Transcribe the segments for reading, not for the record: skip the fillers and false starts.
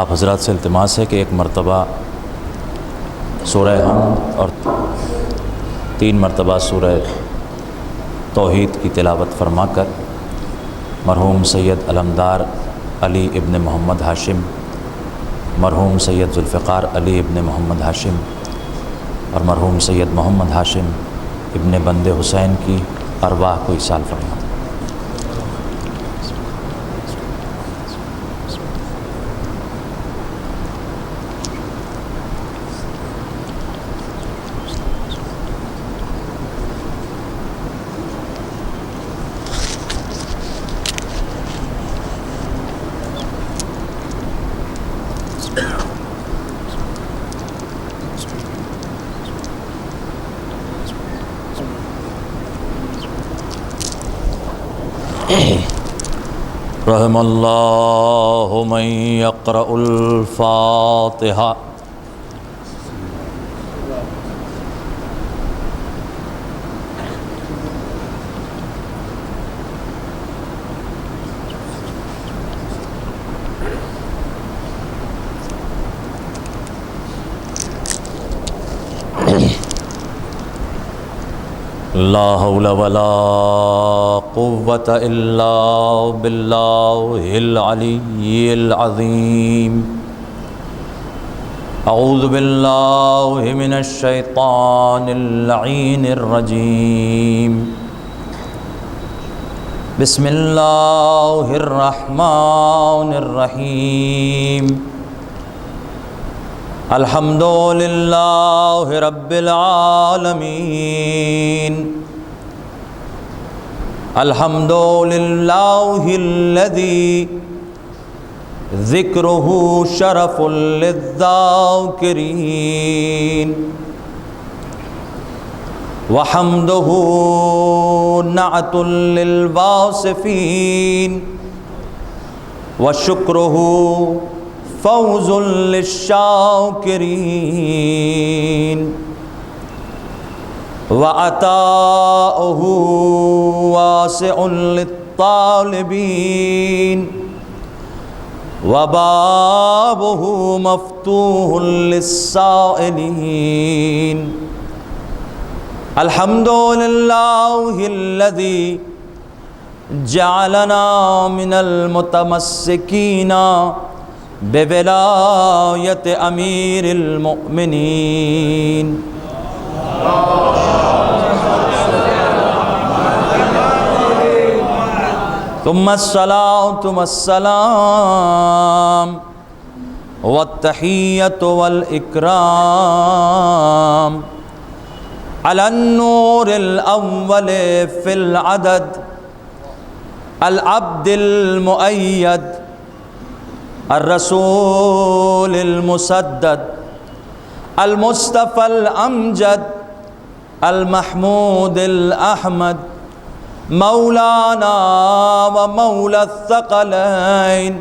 آپ حضرات سے التماس ہے کہ ایک مرتبہ سورہ حمد اور 3 مرتبہ سورہ توحید کی تلاوت فرما کر مرحوم سید علمدار علی ابن محمد ہاشم، مرحوم سید ذوالفقار علی ابن محمد ہاشم اور مرحوم سید محمد ہاشم ابن بند حسین کی ارواح کو ایصال فرما۔ رحم اللہ من یقرأ الفاتحہ۔ لا حول ولا قوة الا باللہ العلی العظیم۔ اعوذ باللہ من الشیطان اللعین الرجیم۔ بسم اللہ الرحمن الرحیم۔ الحمد للہ رب العالمین۔ الحمد للہ الذی ذکرہ شرف للذاکرین، وحمدہ نعت للواصفین، وشکرہ فوز للشاکرین، وعطاؤہ واسع للطالبین، وبابہ مفتوح للسائلین۔ الحمد للہ الذی جعلنا من المتمسکین بولایت امیر المؤمنین۔ ثم الصلاة والسلام والتحیۃ والإکرام علی النور الاول فی العدد العبد المؤید الرسول المسدد المصطفى الامجد المحمود الاحمد مولانا ومولى الثقلين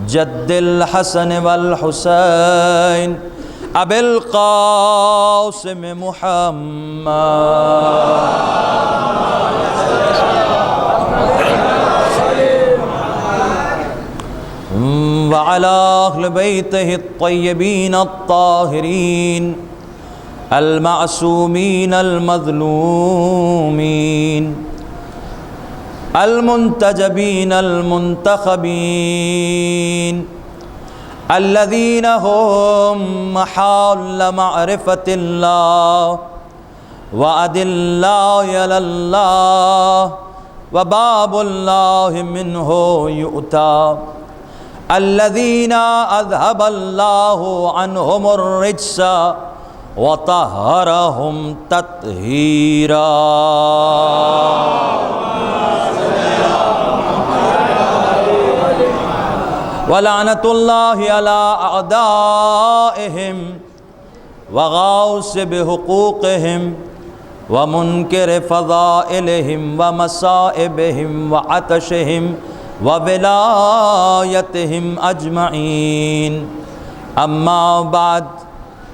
جد الحسن والحسين ابي القاسم وعلى أهل بيته الطيبين الطاهرين المعصومين المظلومين المنتجبين المنتخبين الذين هم محال معرفة الله وأدلاء على الله وباب الله منه يؤتى الذين أذهب الله عنهم الرجس وطهرهم تطهيرا۔ ولعنة الله على أعدائهم وغاصب حقوقهم ومنكر فضائلهم ومصائبهم وعطشهم وولایتہم اجمعین۔ اما بعد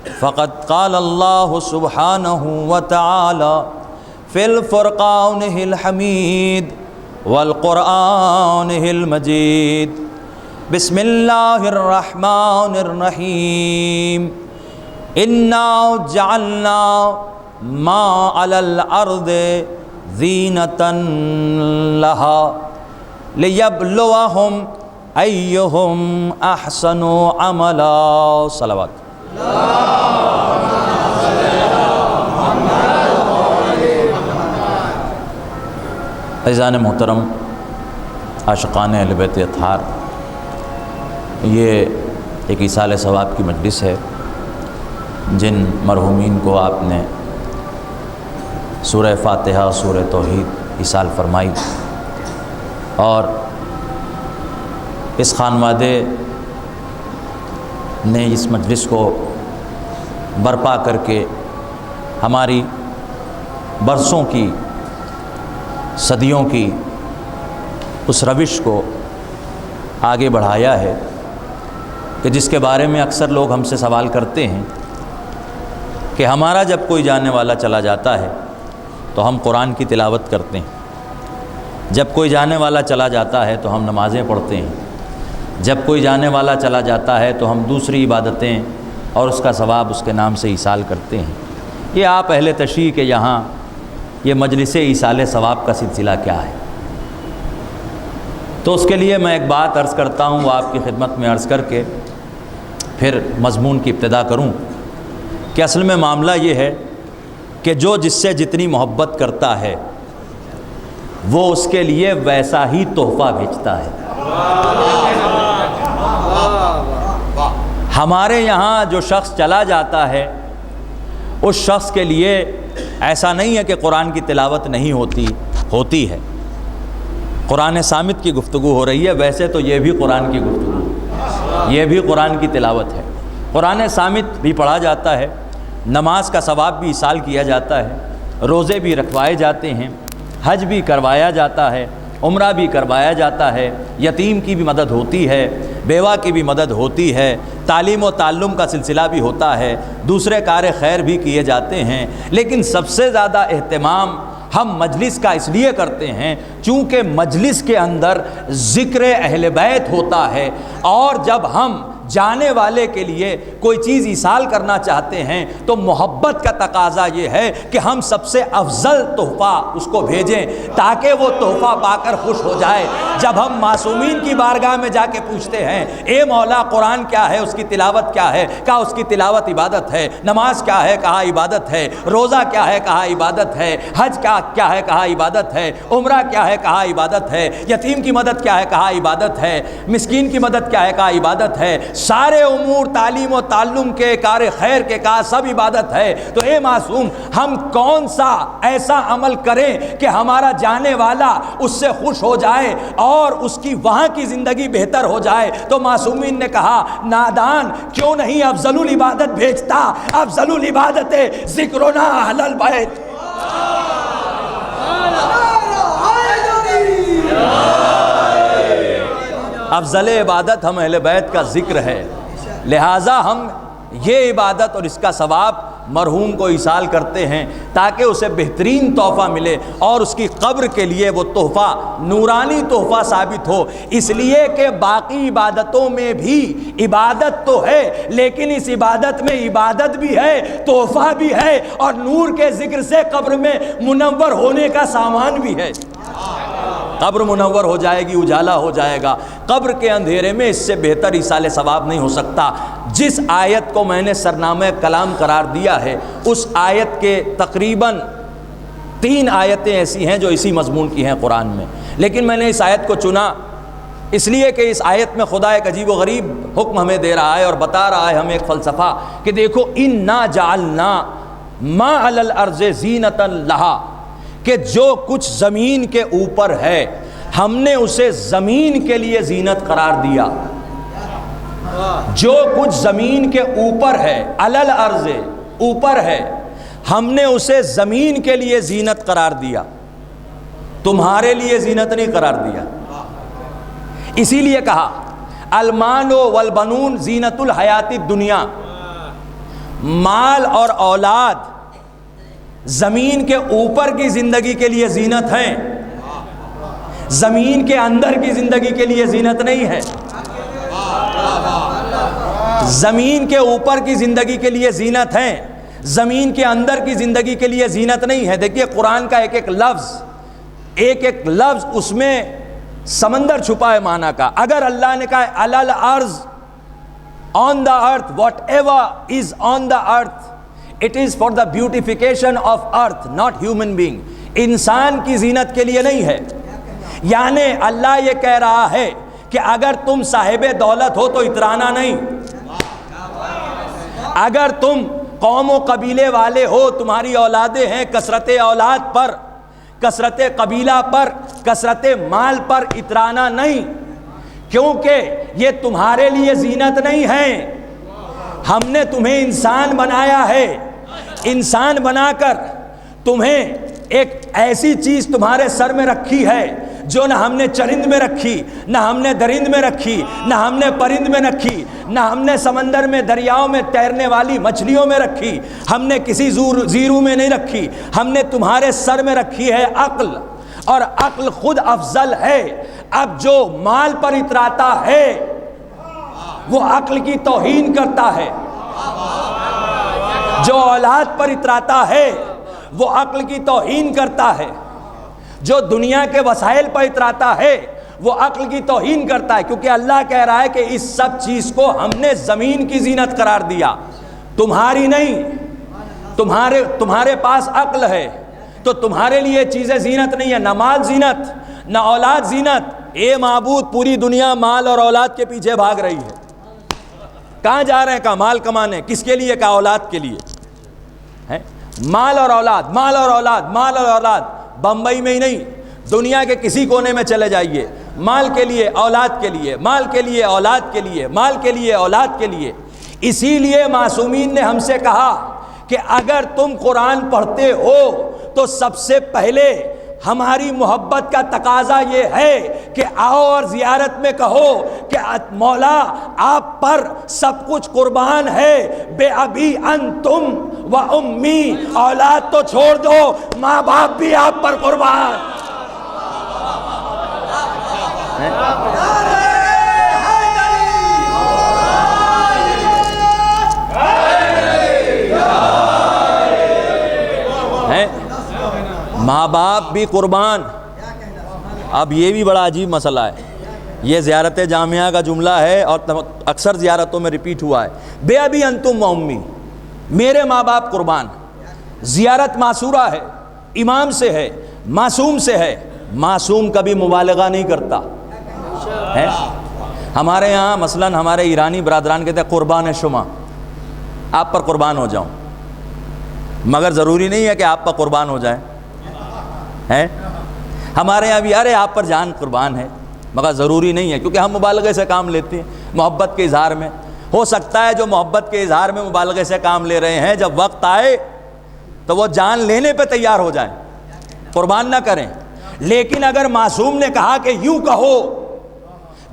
فقد قال اللہ سبحانہ وتعالی فی الفرقان الحمید والقرآن المجید بسم اللہ الرحمن الرحیم انا جعلنا ما علی الارض زینۃ لہا لیبلوہم ایہم احسن عملا. صلوات. عزیزان محترم، عاشقان اہل بیت اطہار، یہ ایک ایصال ثواب کی مجلس ہے. جن مرحومین کو آپ نے سورہ فاتحہ، سورہ توحید ایصال فرمائی، اور اس خانوادے نے اس مجلس کو برپا کر کے ہماری برسوں کی، صدیوں کی اس روش کو آگے بڑھایا ہے کہ جس کے بارے میں اکثر لوگ ہم سے سوال کرتے ہیں کہ ہمارا جب کوئی جانے والا چلا جاتا ہے تو ہم قرآن کی تلاوت کرتے ہیں، جب کوئی جانے والا چلا جاتا ہے تو ہم نمازیں پڑھتے ہیں، جب کوئی جانے والا چلا جاتا ہے تو ہم دوسری عبادتیں اور اس کا ثواب اس کے نام سے ایصال کرتے ہیں. یہ آپ اہل تشیع کے یہاں یہ مجلس ایصال ثواب کا سلسلہ کیا ہے؟ تو اس کے لیے میں ایک بات عرض کرتا ہوں، وہ آپ کی خدمت میں عرض کر کے پھر مضمون کی ابتدا کروں کہ اصل میں معاملہ یہ ہے کہ جو جس سے جتنی محبت کرتا ہے وہ اس کے لیے ویسا ہی تحفہ بھیجتا ہے. ہمارے یہاں جو شخص چلا جاتا ہے اس شخص کے لیے ایسا نہیں ہے کہ قرآن کی تلاوت نہیں ہوتی ہے. قرآن صامت کی گفتگو ہو رہی ہے، ویسے تو یہ بھی قرآن کی گفتگو، یہ بھی قرآن کی تلاوت ہے. قرآن صامت بھی پڑھا جاتا ہے، نماز کا ثواب بھی ایصال کیا جاتا ہے، روزے بھی رکھوائے جاتے ہیں، حج بھی کروایا جاتا ہے، عمرہ بھی کروایا جاتا ہے، یتیم کی بھی مدد ہوتی ہے، بیوہ کی بھی مدد ہوتی ہے، تعلیم و تعلم کا سلسلہ بھی ہوتا ہے، دوسرے کار خیر بھی کیے جاتے ہیں. لیکن سب سے زیادہ اہتمام ہم مجلس کا اس لیے کرتے ہیں چونکہ مجلس کے اندر ذکر اہل بیت ہوتا ہے، اور جب ہم جانے والے کے لیے کوئی چیز ایصال کرنا چاہتے ہیں تو محبت کا تقاضا یہ ہے کہ ہم سب سے افضل تحفہ اس کو بھیجیں تاکہ وہ تحفہ پا کر خوش ہو جائے. جب ہم معصومین کی بارگاہ میں جا کے پوچھتے ہیں اے مولا قرآن کیا ہے، اس کی تلاوت کیا ہے، کہا اس کی تلاوت عبادت ہے. نماز کیا ہے، کہا عبادت ہے. روزہ کیا ہے، کہا عبادت ہے. حج کیا ہے، کہا عبادت ہے. عمرہ کیا ہے، کہا عبادت ہے. یتیم کی مدد کیا ہے، کہا عبادت ہے. مسکین کی مدد کیا ہے، کہا عبادت ہے. سارے امور تعلیم و تعلم کے، کار خیر کے، کہا سب عبادت ہے. تو اے معصوم، ہم کون سا ایسا عمل کریں کہ ہمارا جانے والا اس سے خوش ہو جائے اور اس کی وہاں کی زندگی بہتر ہو جائے؟ تو معصومین نے کہا نادان کیوں نہیں افضل العبادت بھیجتا؟ افضل العبادت ذکرنا اہل البیت. افضل عبادت ہم اہل بیت کا ذکر ہے، لہٰذا ہم یہ عبادت اور اس کا ثواب مرحوم کو ایصال کرتے ہیں تاکہ اسے بہترین تحفہ ملے اور اس کی قبر کے لیے وہ تحفہ نورانی تحفہ ثابت ہو. اس لیے کہ باقی عبادتوں میں بھی عبادت تو ہے، لیکن اس عبادت میں عبادت بھی ہے، تحفہ بھی ہے، اور نور کے ذکر سے قبر میں منور ہونے کا سامان بھی ہے. قبر منور ہو جائے گی، اجالا ہو جائے گا. قبر کے اندھیرے میں اس سے بہتر ایصال ثواب نہیں ہو سکتا. جس آیت کو میں نے سرنامہ کلام قرار دیا ہے اس آیت کے تقریباً 3 آیتیں ایسی ہیں جو اسی مضمون کی ہیں قرآن میں، لیکن میں نے اس آیت کو چنا اس لیے کہ اس آیت میں خدا ایک عجیب و غریب حکم ہمیں دے رہا ہے اور بتا رہا ہے ہمیں ایک فلسفہ کہ دیکھو انا جعلنا ما علی الارض زینۃ لہا، کہ جو کچھ زمین کے اوپر ہے ہم نے اسے زمین کے لیے زینت قرار دیا. جو کچھ زمین کے اوپر ہے، علی الارض اوپر ہے، ہم نے اسے زمین کے لیے زینت قرار دیا، تمہارے لیے زینت نہیں قرار دیا. اسی لیے کہا المال والبنون زینت الحیات الدنیا مال اور اولاد زمین کے اوپر کی زندگی کے لیے زینت ہیں، زمین کے اندر کی زندگی کے لیے زینت نہیں ہے۔ زمین کے اوپر کی زندگی کے لیے زینت ہیں، زمین کے اندر کی زندگی کے لیے زینت نہیں ہے۔ دیکھیے قرآن کا ایک ایک لفظ اس میں سمندر چھپا ہے معنی کا۔ اگر اللہ نے کہا علی الارض، on the earth, whatever is on the earth, it is for the beautification of earth, not human being. انسان کی زینت کے لیے نہیں ہے۔ یعنی اللہ یہ کہہ رہا ہے کہ اگر تم صاحب دولت ہو تو اترانا نہیں، اگر تم قوم و قبیلے والے ہو، تمہاری اولادیں ہیں، کثرت اولاد پر، کثرت قبیلہ پر، کثرت مال پر اترانا نہیں، کیونکہ یہ تمہارے لیے زینت نہیں ہے۔ ہم نے تمہیں انسان بنایا ہے، انسان بنا کر تمہیں ایک ایسی چیز تمہارے سر میں رکھی ہے جو نہ ہم نے چرند میں رکھی، نہ ہم نے درند میں رکھی، نہ ہم نے پرند میں رکھی، نہ ہم نے سمندر میں دریاؤں میں تیرنے والی مچھلیوں میں رکھی، ہم نے کسی زیرو میں نہیں رکھی، ہم نے تمہارے سر میں رکھی ہے عقل، اور عقل خود افضل ہے۔ اب جو مال پر اتراتا ہے وہ عقل کی توہین کرتا ہے، جو اولاد پر اتراتا ہے وہ عقل کی توہین کرتا ہے، جو دنیا کے وسائل پر اتراتا ہے وہ عقل کی توہین کرتا ہے، کیونکہ اللہ کہہ رہا ہے کہ اس سب چیز کو ہم نے زمین کی زینت قرار دیا، تمہاری نہیں۔ تمہارے پاس عقل ہے تو تمہارے لیے چیزیں زینت نہیں ہے، نہ مال زینت، نہ اولاد زینت۔ اے معبود، پوری دنیا مال اور اولاد کے پیچھے بھاگ رہی ہے، کہاں جا رہے ہیں؟ کہاں؟ مال کمانے۔ کس کے لیے؟ کہا اولاد کے لیے ہے، مال اور اولاد، مال اور اولاد، مال اور اولاد۔ بمبئی میں ہی نہیں، دنیا کے کسی کونے میں چلے جائیے، مال کے لیے، اولاد کے لیے، مال کے لیے، اولاد کے لیے، مال کے لیے، اولاد کے لیے۔ اسی لیے معصومین نے ہم سے کہا کہ اگر تم قرآن پڑھتے ہو تو سب سے پہلے ہماری محبت کا تقاضا یہ ہے کہ آؤ اور زیارت میں کہو کہ مولا آپ پر سب کچھ قربان ہے، بے ابی انتم و امی، اولاد تو چھوڑ دو، ماں باپ بھی آپ پر قربان۔ ماں باپ بھی قربان۔ اب یہ بھی بڑا عجیب مسئلہ ہے، یہ زیارت جامعہ کا جملہ ہے اور اکثر زیارتوں میں ریپیٹ ہوا ہے، بے ابی انتم و امی، میرے ماں باپ قربان۔ زیارت معصورہ ہے، امام سے ہے، معصوم سے ہے، معصوم کبھی مبالغہ نہیں کرتا ہے۔ ہمارے یہاں مثلاً ہمارے ایرانی برادران کہتے ہیں قربان شما، آپ پر قربان ہو جاؤں، مگر ضروری نہیں ہے کہ آپ پر قربان ہو جائیں ہے۔ ہمارے یہاں بھی ارے آپ پر جان قربان ہے، مگر ضروری نہیں ہے، کیونکہ ہم مبالغے سے کام لیتے ہیں محبت کے اظہار میں۔ ہو سکتا ہے جو محبت کے اظہار میں مبالغے سے کام لے رہے ہیں، جب وقت آئے تو وہ جان لینے پہ تیار ہو جائیں، قربان نہ کریں۔ لیکن اگر معصوم نے کہا کہ یوں کہو،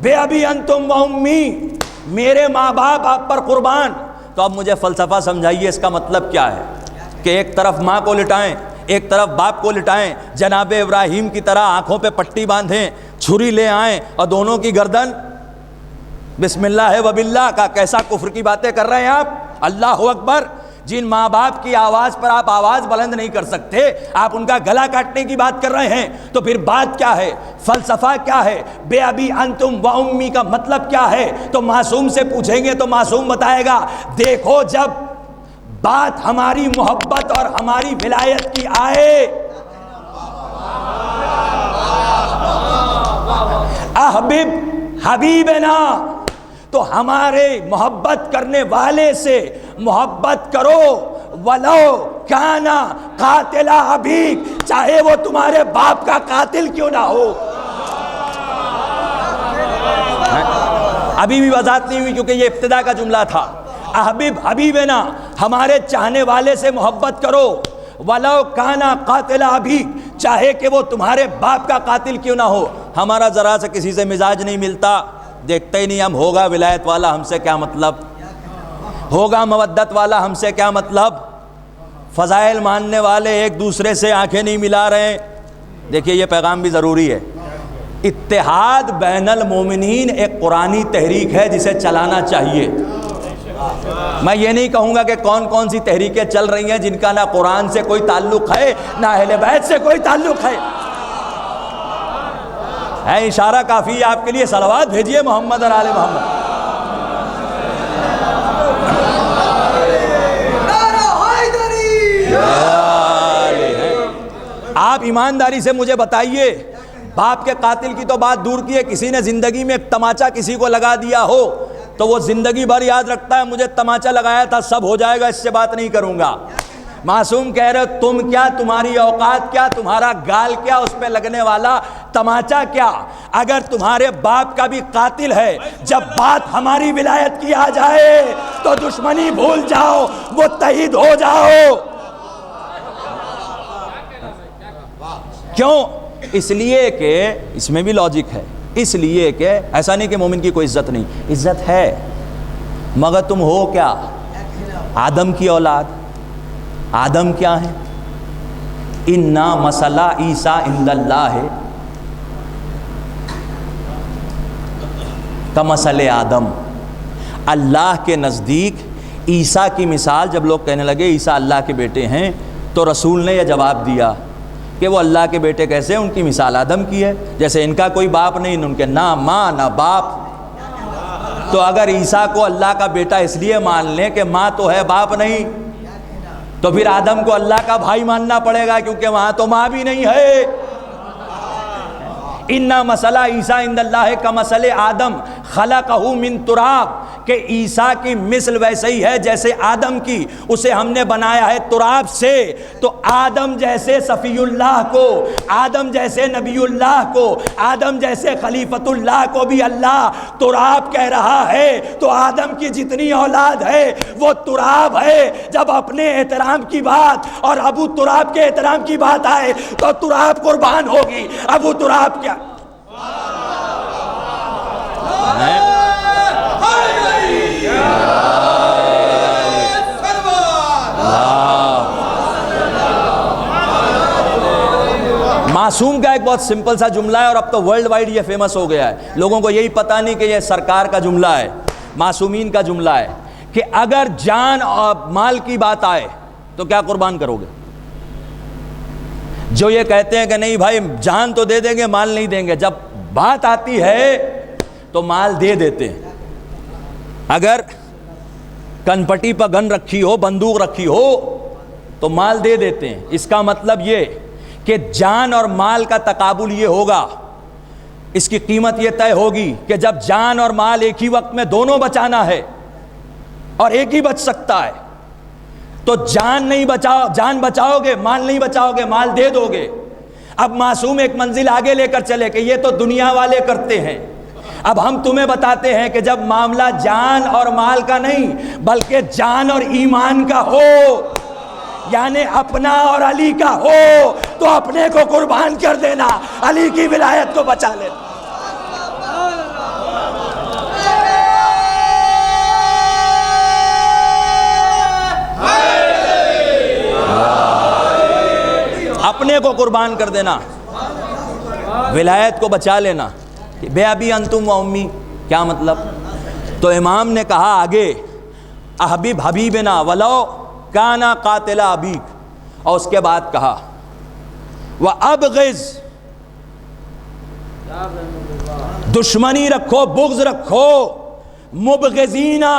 بے ابی انتم و امی، میرے ماں باپ آپ پر قربان، تو اب مجھے فلسفہ سمجھائیے اس کا مطلب کیا ہے کہ ایک طرف ماں کو لٹائیں، ایک طرف باپ کو لٹائیں، جناب ابراہیم کی طرح آنکھوں پہ پٹی باندھیں، چھری لے آئیں اور دونوں کی گردن بسم اللہ و باللہ کا۔ کیسا کفر کی باتیں کر رہے ہیں آپ؟ اللہ اکبر۔ جن ماں باپ کی آواز پر آپ آواز بلند نہیں کر سکتے، آپ ان کا گلا کاٹنے کی بات کر رہے ہیں، تو پھر بات کیا ہے؟ فلسفہ کیا ہے؟ بے ابی انتم و امی کا مطلب کیا ہے؟ تو معصوم سے پوچھیں گے تو معصوم بتائے گا، دیکھو جب بات ہماری محبت اور ہماری ولایت کی آئے، احبب حبیبنا، تو ہمارے محبت کرنے والے سے محبت کرو، ولو کانا قاتل ابیک، چاہے وہ تمہارے باپ کا قاتل کیوں نہ ہو۔ ابھی بھی وضاحت نہیں ہوئی کیونکہ یہ ابتدا کا جملہ تھا۔ احبب حبیبنا، ہمارے چاہنے والے سے محبت کرو، ولو کانا قاتل ابیک، چاہے کہ وہ تمہارے باپ کا قاتل کیوں نہ ہو۔ ہمارا ذرا سے کسی سے مزاج نہیں ملتا، دیکھتے ہی نہیں ہم، ہوگا ولایت والا، ہم سے کیا مطلب۔ ہوگا مودت والا ہم سے کیا مطلب؟ فضائل ماننے والے ایک دوسرے سے آنکھیں نہیں ملا رہے ہیں. دیکھیے یہ پیغام بھی ضروری ہے. اتحاد بین المومنین ایک قرآنی تحریک ہے جسے چلانا چاہیے. میں یہ نہیں کہوں گا کہ کون کون سی تحریکیں چل رہی ہیں جن کا نہ قرآن سے کوئی تعلق ہے نہ اہل بیت سے کوئی تعلق ہے. اشارہ کافی ہے آپ کے لیے. صلوات بھیجیے محمد اور آل محمد. آپ ایمانداری سے مجھے بتائیے، باپ کے قاتل کی تو بات دور کی ہے، کسی نے زندگی میں ایک تماچا کسی کو لگا دیا ہو تو وہ زندگی بھر یاد رکھتا ہے مجھے تماچا لگایا تھا، سب ہو جائے گا، اس سے بات نہیں کروں گا. معصوم کہہ رہے تم کیا، تمہاری اوقات کیا، تمہارا گال کیا، اس پہ لگنے والا تماچا کیا. اگر تمہارے باپ کا بھی قاتل ہے، جب بات ہماری ولایت کی آ جائے تو دشمنی بھول جاؤ، متحد ہو جاؤ. کیوں؟ اس لیے کہ اس میں بھی لاجک ہے. اس لیے کہ ایسا نہیں کہ مومن کی کوئی عزت نہیں، عزت ہے، مگر تم ہو کیا؟ آدم کی اولاد. آدم کیا ہے؟ اِنَّا مَثَلَ عِیسیٰ عِنْدَ اللَّہِ کَمَثَلِ آدم. اللہ کے نزدیک عیسیٰ کی مثال. جب لوگ کہنے لگے عیسیٰ اللہ کے بیٹے ہیں تو رسول نے یہ جواب دیا کہ وہ اللہ کے بیٹے کیسے ہیں؟ ان کی مثال آدم کی ہے. جیسے ان کا کوئی باپ نہیں، ان کے نہ ماں نہ باپ. تو اگر عیسیٰ کو اللہ کا بیٹا اس لیے مان لیں کہ ماں تو ہے باپ نہیں، تو پھر آدم کو اللہ کا بھائی ماننا پڑے گا کیونکہ وہاں تو ماں بھی نہیں ہے. اِنَّا مَثَلَ عِیسیٰ عِنْدَ اللَّہِ کَمَثَلِ آدم خَلَقَهُ مِن تُرَابٍ. کہ عیسیٰ کی مثل ویسے ہی ہے جیسے آدم کی، اسے ہم نے بنایا ہے تراب سے. تو آدم جیسے صفی اللہ کو، آدم جیسے نبی اللہ کو، آدم جیسے خلیفۃ اللہ کو بھی اللہ تراب کہہ رہا ہے. تو آدم کی جتنی اولاد ہے وہ تراب ہے. جب اپنے احترام کی بات اور ابو تراب کے احترام کی بات آئے تو تراب قربان ہوگی. ابو تراب کیا معصوم کا ایک بہت سمپل سا جملہ ہے اور اب تو ورلڈ وائڈ یہ فیمس ہو گیا ہے. لوگوں کو یہی پتہ نہیں کہ یہ سرکار کا جملہ ہے، معصومین کا جملہ ہے کہ اگر جان اور مال کی بات آئے تو کیا قربان کرو گے؟ جو یہ کہتے ہیں کہ نہیں بھائی جان تو دے دیں گے مال نہیں دیں گے، جب بات آتی ہے تو مال دے دیتے ہیں. اگر کنپٹی پر گن رکھی ہو، بندوق رکھی ہو تو مال دے دیتے ہیں. اس کا مطلب یہ کہ جان اور مال کا تقابل یہ ہوگا، اس کی قیمت یہ طے ہوگی کہ جب جان اور مال ایک ہی وقت میں دونوں بچانا ہے اور ایک ہی بچ سکتا ہے تو جان بچاؤ گے، مال نہیں بچاؤ گے، مال دے دو گے. اب معصوم ایک منزل آگے لے کر چلے کہ یہ تو دنیا والے کرتے ہیں. اب ہم تمہیں بتاتے ہیں کہ جب معاملہ جان اور مال کا نہیں بلکہ جان اور ایمان کا ہو، یعنی اپنا اور علی کا ہو، تو اپنے کو قربان کر دینا، علی کی ولایت کو بچا لینا. اپنے کو قربان کر دینا، ولایت کو بچا لینا. بے ابی انتم و امی کیا مطلب؟ تو امام نے کہا آگے احبب حبیبنا ولو کانا قاتل ابیک، اور اس کے بعد کہا وَأَبْغِضْ، دشمنی رکھو، بغض رکھو، مبغضینا،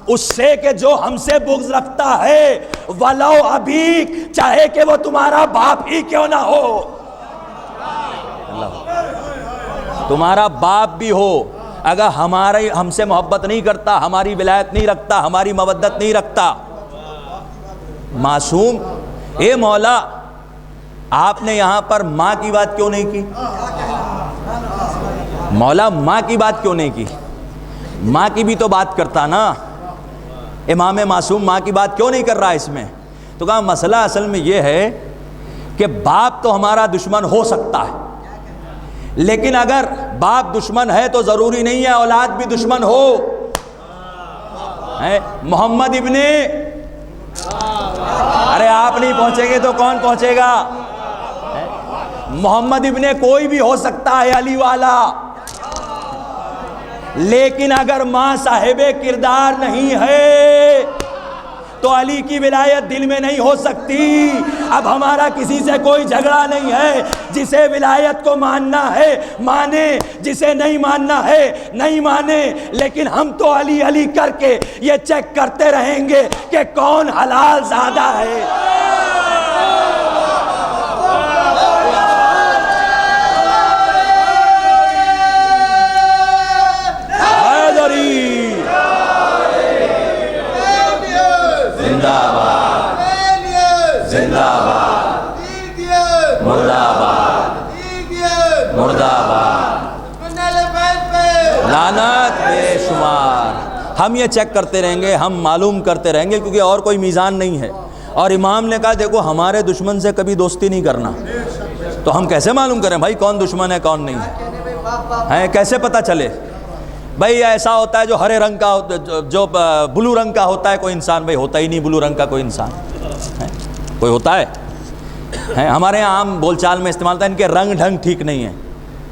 اس سے کہ جو ہم سے بغض رکھتا ہے، ولو ابیک، چاہے کہ وہ تمہارا باپ ہی کیوں نہ ہو. تمہارا باپ بھی ہو، اگر ہم سے محبت نہیں کرتا، ہماری ولایت نہیں رکھتا، ہماری مودت نہیں رکھتا. معصوم، اے مولا آپ نے یہاں پر ماں کی بات کیوں نہیں کی؟ مولا ماں کی بات کیوں نہیں کی؟ ماں کی بھی تو بات کرتا نا. امام معصوم ماں کی بات کیوں نہیں کر رہا اس میں؟ تو کہا مسئلہ اصل میں یہ ہے کہ باپ تو ہمارا دشمن ہو سکتا ہے، لیکن اگر باپ دشمن ہے تو ضروری نہیں ہے اولاد بھی دشمن ہو. محمد ابن، ارے آپ نہیں پہنچیں گے تو کون پہنچے گا؟ محمد ابن کوئی بھی ہو سکتا ہے علی والا، لیکن اگر ماں صاحب کردار نہیں ہے تو علی کی ولایت دل میں نہیں ہو سکتی۔ اب ہمارا کسی سے کوئی جھگڑا نہیں ہے، جسے ولایت کو ماننا ہے مانے، جسے نہیں ماننا ہے نہیں مانے، لیکن ہم تو علی علی کر کے یہ چیک کرتے رہیں گے کہ کون حلال زادہ ہے۔ زندہ باد، زندہ باد، مردہ باد، مردہ باد، لعنت بے شمار۔ ہم یہ چیک کرتے رہیں گے، ہم معلوم کرتے رہیں گے، کیونکہ اور کوئی میزان نہیں ہے۔ اور امام نے کہا دیکھو ہمارے دشمن سے کبھی دوستی نہیں کرنا، تو ہم کیسے معلوم کریں بھائی کون دشمن ہے کون نہیں ہے؟ کیسے پتہ چلے؟ بھائی ایسا ہوتا ہے جو ہرے رنگ کا، جو بلو رنگ کا ہوتا ہے کوئی انسان، بھائی ہوتا ہی نہیں بلو رنگ کا کوئی انسان، کوئی ہوتا ہے؟ ہمارے یہاں عام بول چال میں استعمال ہوتا ہے ان کے رنگ ڈھنگ ٹھیک نہیں ہے۔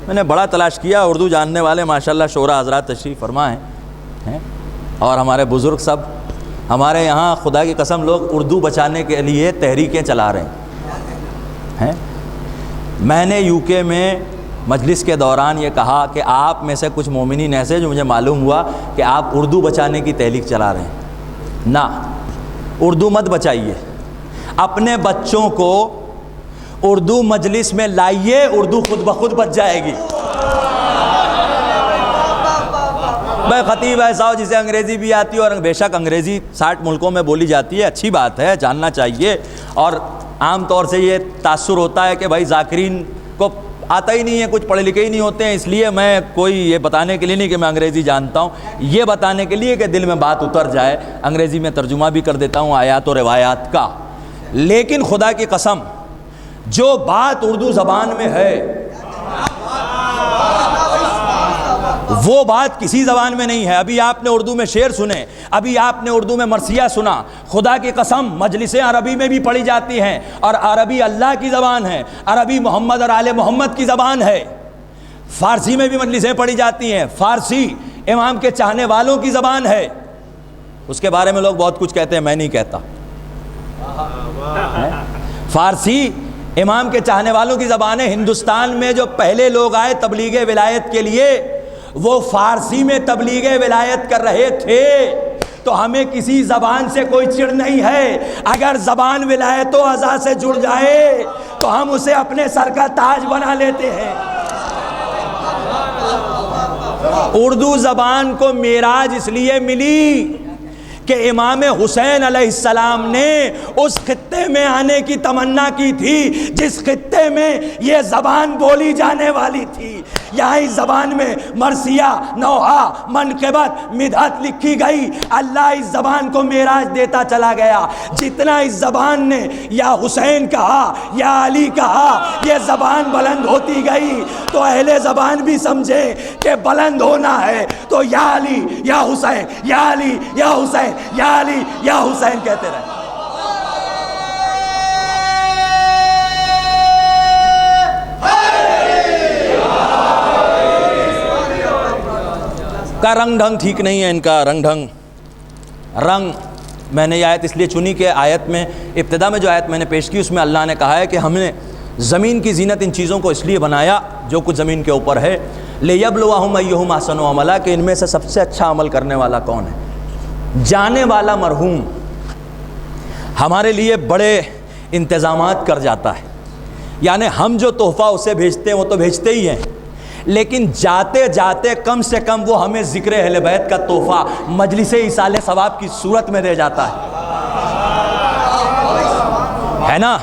میں نے بڑا تلاش کیا، اردو جاننے والے ماشاءاللہ شعراء حضرات تشریف فرما ہیں، اور ہمارے بزرگ سب، ہمارے یہاں خدا کی قسم لوگ اردو بچانے کے لیے تحریکیں چلا رہے ہیں۔ میں نے یو کے میں مجلس کے دوران یہ کہا کہ آپ میں سے کچھ مومنین ایسے جو مجھے معلوم ہوا کہ آپ اردو بچانے کی تحریک چلا رہے ہیں۔ نہ، اردو مت بچائیے، اپنے بچوں کو اردو مجلس میں لائیے، اردو خود بخود بچ جائے گی۔ بھائی خطیب ایسا ہو جسے انگریزی بھی آتی ہے، اور بے شک انگریزی 60 ملکوں میں بولی جاتی ہے، اچھی بات ہے، جاننا چاہیے۔ اور عام طور سے یہ تاثر ہوتا ہے کہ بھائی ذاکرین کو آتا ہی نہیں ہے، کچھ پڑھے لکھے ہی نہیں ہوتے ہیں، اس لیے میں کوئی یہ بتانے کے لیے نہیں کہ میں انگریزی جانتا ہوں، یہ بتانے کے لیے کہ دل میں بات اتر جائے، انگریزی میں ترجمہ بھی کر دیتا ہوں آیات و روایات کا۔ لیکن خدا کی قسم جو بات اردو زبان میں ہے وہ بات کسی زبان میں نہیں ہے۔ ابھی آپ نے اردو میں شعر سنے، ابھی آپ نے اردو میں مرثیہ سنا، خدا کی قسم مجلسیں عربی میں بھی پڑھی جاتی ہیں، اور عربی اللہ کی زبان ہے، عربی محمد اور آل محمد کی زبان ہے۔ فارسی میں بھی مجلسیں پڑھی جاتی ہیں، فارسی امام کے چاہنے والوں کی زبان ہے۔ اس کے بارے میں لوگ بہت کچھ کہتے ہیں، میں نہیں کہتا۔ فارسی امام کے چاہنے والوں کی زبان ہے۔ ہندوستان میں جو پہلے لوگ آئے تبلیغ ولایت کے لیے وہ فارسی میں تبلیغ ولایت کر رہے تھے، تو ہمیں کسی زبان سے کوئی چڑ نہیں ہے۔ اگر زبان ولایت و عزا سے جڑ جائے تو ہم اسے اپنے سر کا تاج بنا لیتے ہیں۔ اردو زبان کو معراج اس لیے ملی کہ امام حسین علیہ السلام نے اس خطے میں آنے کی تمنا کی تھی جس خطے میں یہ زبان بولی جانے والی تھی۔ یہاں اس زبان میں مرثیہ، نوحہ، منقبت، مدحت لکھی گئی۔ اللہ اس زبان کو معراج دیتا چلا گیا۔ جتنا اس زبان نے یا حسین کہا یا علی کہا، یہ زبان بلند ہوتی گئی، تو اہل زبان بھی سمجھے کہ بلند ہونا ہے تو یا علی یا حسین، یا علی یا حسین، یا علی یا حسین کہتے رہے۔ کا رنگ ڈھنگ ٹھیک نہیں ہے، ان کا رنگ ڈھنگ رنگ میں نے یہ آیت اس لیے چنی کہ آیت میں ابتدا میں جو آیت میں نے پیش کی اس میں اللہ نے کہا ہے کہ ہم نے زمین کی زینت ان چیزوں کو اس لیے بنایا جو کچھ زمین کے اوپر ہے، لِيَبْلُوَهُمْ أَيُّهُمْ أَحْسَنُ عَمَلًا، کہ ان میں سے سب سے اچھا عمل کرنے والا کون ہے۔ جانے والا مرحوم ہمارے لیے بڑے انتظامات کر جاتا ہے، یعنی ہم جو تحفہ اسے بھیجتے ہیں وہ تو بھیجتے ہی ہیں، لیکن جاتے جاتے کم سے کم وہ ہمیں ذکر اہل بیت کا تحفہ مجلس ایصال ثواب کی صورت میں دے جاتا ہے نا۔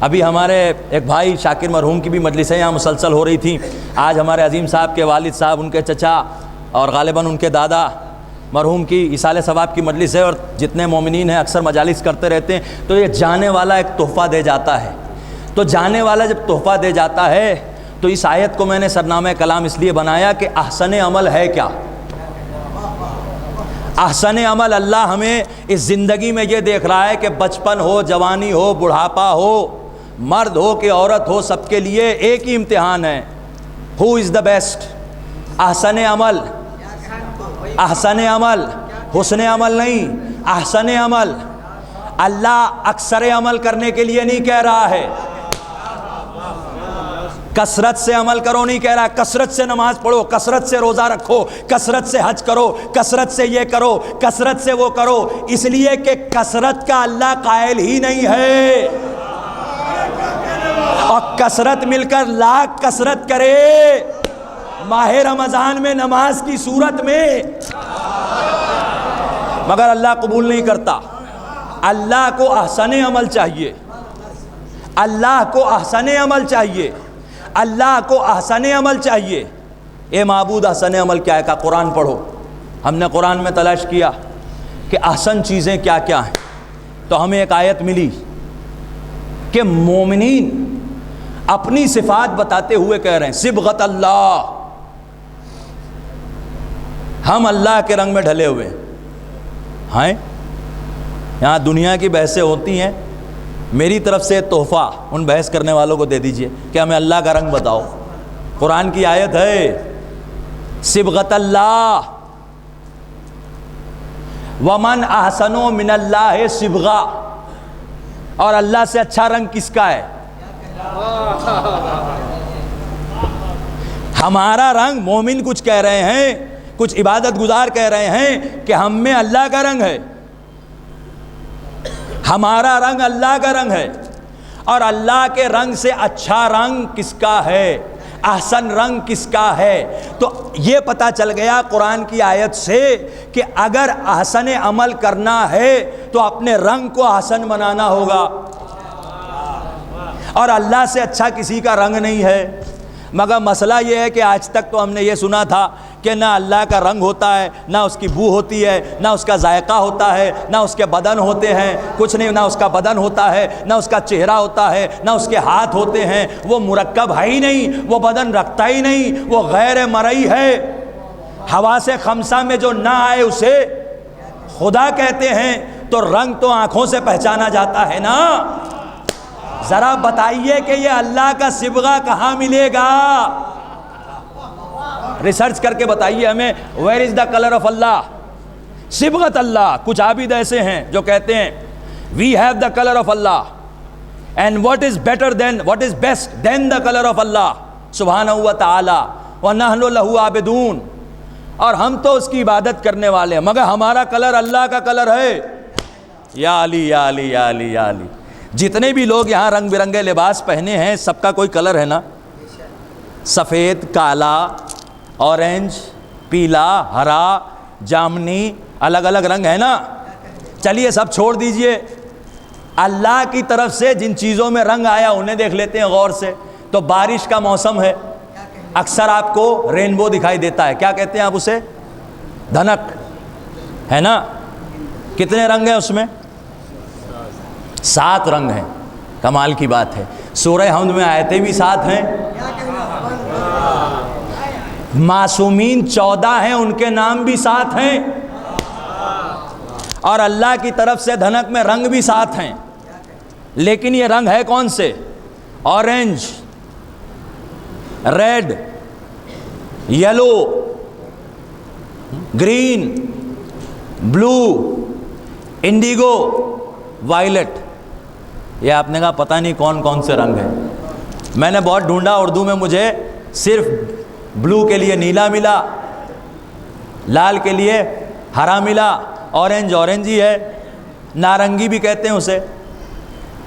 ابھی ہمارے ایک بھائی شاکر مرحوم کی بھی مجلسیں یہاں مسلسل ہو رہی تھیں۔ آج ہمارے عظیم صاحب کے والد صاحب، ان کے چچا اور غالباً ان کے دادا مرحوم کی ایصال ثواب کی مجلس ہے، اور جتنے مومنین ہیں اکثر مجالس کرتے رہتے ہیں۔ تو یہ جانے والا ایک تحفہ دے جاتا ہے، تو جانے والا جب تحفہ دے جاتا ہے تو اس آیت کو میں نے سرنامہ کلام اس لیے بنایا کہ احسن عمل ہے کیا؟ احسن عمل اللہ ہمیں اس زندگی میں یہ دیکھ رہا ہے کہ بچپن ہو، جوانی ہو، بڑھاپا ہو، مرد ہو کہ عورت ہو، سب کے لیے ایک ہی امتحان ہے، ہو از دا بیسٹ. احسن عمل، احسن عمل، حسن عمل نہیں، احسن عمل. اللہ اکثر عمل کرنے کے لیے نہیں کہہ رہا ہے، کثرت سے عمل کرو نہیں کہہ رہا. کثرت سے نماز پڑھو، کثرت سے روزہ رکھو، کثرت سے حج کرو، کثرت سے یہ کرو، کثرت سے وہ کرو، اس لیے کہ کثرت کا اللہ قائل ہی نہیں ہے. اور کثرت مل کر لاکھ کثرت کرے ماہ رمضان میں نماز کی صورت میں، مگر اللہ قبول نہیں کرتا. اللہ کو احسن عمل چاہیے، اللہ کو احسن عمل چاہیے، اللہ کو احسن عمل چاہیے. اے معبود احسن عمل کیا ہے؟ کہا قرآن پڑھو. ہم نے قرآن میں تلاش کیا کہ احسن چیزیں کیا کیا ہیں، تو ہمیں ایک آیت ملی کہ مومنین اپنی صفات بتاتے ہوئے کہہ رہے ہیں صبغت اللہ، ہم اللہ کے رنگ میں ڈھلے ہوئے ہیں. یہاں دنیا کی بحثیں ہوتی ہیں، میری طرف سے تحفہ ان بحث کرنے والوں کو دے دیجئے کہ ہمیں اللہ کا رنگ بتاؤ. قرآن کی آیت ہے صبغت اللہ، ومن احسن من اللہ صبغہ، اور اللہ سے اچھا رنگ کس کا ہے؟ ہمارا رنگ، مومن کچھ کہہ رہے ہیں، کچھ عبادت گزار کہہ رہے ہیں کہ ہم میں اللہ کا رنگ ہے، ہمارا رنگ اللہ کا رنگ ہے. اور اللہ کے رنگ سے اچھا رنگ کس کا ہے؟ احسن رنگ کس کا ہے؟ تو یہ پتہ چل گیا قرآن کی آیت سے کہ اگر احسن عمل کرنا ہے تو اپنے رنگ کو احسن بنانا ہوگا. اور اللہ سے اچھا کسی کا رنگ نہیں ہے. مگر مسئلہ یہ ہے کہ آج تک تو ہم نے یہ سنا تھا کہ نہ اللہ کا رنگ ہوتا ہے، نہ اس کی بو ہوتی ہے، نہ اس کا ذائقہ ہوتا ہے، نہ اس کے بدن ہوتے ہیں، کچھ نہیں، نہ اس کا بدن ہوتا ہے، نہ اس کا چہرہ ہوتا ہے، نہ اس کے ہاتھ ہوتے ہیں. وہ مرکب ہے ہی نہیں، وہ بدن رکھتا ہی نہیں، وہ غیر مرئی ہے. حواس خمسہ میں جو نہ آئے اسے خدا کہتے ہیں. تو رنگ تو آنکھوں سے پہچانا جاتا ہے نا. ذرا بتائیے کہ یہ اللہ کا صبغہ کہاں ملے گا؟ ریسرچ کر کے بتائیے ہمیں. Where is the colour of Allah? صبغت اللہ. کچھ عابد ایسے ہیں جو کہتے ہیں we have the colour of Allah and what is better than, what is best than the colour of Allah سبحانہ و تعالی ونحن لہ عابدون. اور ہم تو اس کی عبادت کرنے والے ہیں، مگر ہمارا کلر اللہ کا کلر ہے. یا علی یا علی یا علی یا علی. جتنے بھی لوگ یہاں رنگ برنگے لباس پہنے ہیں سب کا کوئی کلر ہے نا. سفید، کالا، اورنج، پیلا، ہرا، جامنی، الگ الگ رنگ ہے نا. چلیے سب چھوڑ دیجئے، اللہ کی طرف سے جن چیزوں میں رنگ آیا انہیں دیکھ لیتے ہیں غور سے. تو بارش کا موسم ہے، اکثر آپ کو رینبو دکھائی دیتا ہے. کیا کہتے ہیں آپ اسے؟ دھنک ہے نا. کتنے رنگ ہیں اس میں؟ 7 رنگ ہیں. کمال کی بات ہے. سورہ حمد میں آیتیں بھی 7 ہیں. معصومین 14 ہیں، ان کے نام بھی 7 ہیں. اور اللہ کی طرف سے دھنک میں رنگ بھی 7 ہیں. لیکن یہ رنگ ہے کون سے؟ اورنج، ریڈ، یلو، گرین، بلو، انڈیگو، وائلٹ. یہ آپ نے کہا پتہ نہیں کون کون سے رنگ ہیں. میں نے بہت ڈھونڈا، اردو میں مجھے صرف بلو کے لیے نیلا ملا، لال کے لیے ہرا ملا، اورنج اورنج ہی ہے، نارنگی بھی کہتے ہیں اسے.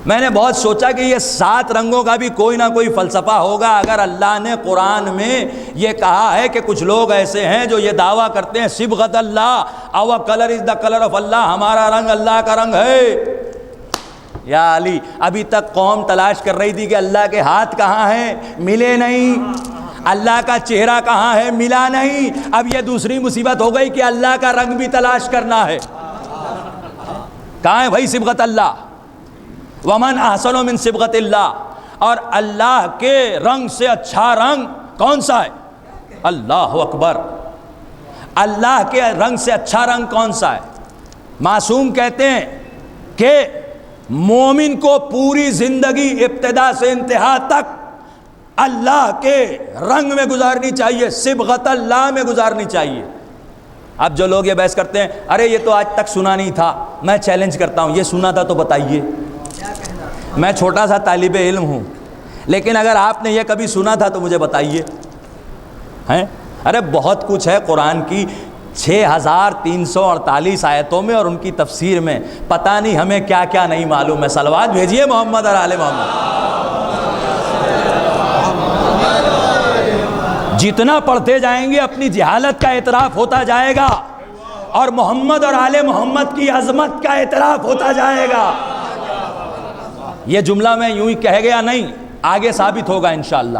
میں نے بہت سوچا کہ یہ 7 رنگوں کا بھی کوئی نہ کوئی فلسفہ ہوگا. اگر اللہ نے قرآن میں یہ کہا ہے کہ کچھ لوگ ایسے ہیں جو یہ دعویٰ کرتے ہیں صبغت اللہ، our color is the color of اللہ، ہمارا رنگ اللہ کا رنگ ہے. یا علی، ابھی تک قوم تلاش کر رہی تھی کہ اللہ کے ہاتھ کہاں ہیں، ملے نہیں. اللہ کا چہرہ کہاں ہے، ملا نہیں. اب یہ دوسری مصیبت ہو گئی کہ اللہ کا رنگ بھی تلاش کرنا ہے. کہاں ہے بھائی صبغت اللہ؟ ومن احسن من صبغت اللہ. اور اللہ کے رنگ سے اچھا رنگ کون سا ہے؟ اللہ اکبر. اللہ کے رنگ سے اچھا رنگ کون سا ہے؟ معصوم کہتے ہیں کہ مومن کو پوری زندگی ابتدا سے انتہا تک اللہ کے رنگ میں گزارنی چاہیے، صبغت اللہ میں گزارنی چاہیے۔ اب جو لوگ یہ بحث کرتے ہیں، ارے یہ تو آج تک سنا نہیں تھا، میں چیلنج کرتا ہوں، یہ سنا تھا تو بتائیے۔ میں چھوٹا سا طالب علم ہوں، لیکن اگر آپ نے یہ کبھی سنا تھا تو مجھے بتائیے۔ ہیں ارے بہت کچھ ہے قرآن کی 6348 آیتوں میں اور ان کی تفسیر میں، پتہ نہیں ہمیں کیا کیا نہیں معلوم ہے۔ صلوات بھیجیے محمد اور آل محمد۔ جتنا پڑھتے جائیں گے اپنی جہالت کا اعتراف ہوتا جائے گا، اور محمد اور آل محمد کی عظمت کا اعتراف ہوتا جائے گا۔ یہ جملہ میں یوں ہی کہہ گیا نہیں، آگے ثابت ہوگا انشاءاللہ۔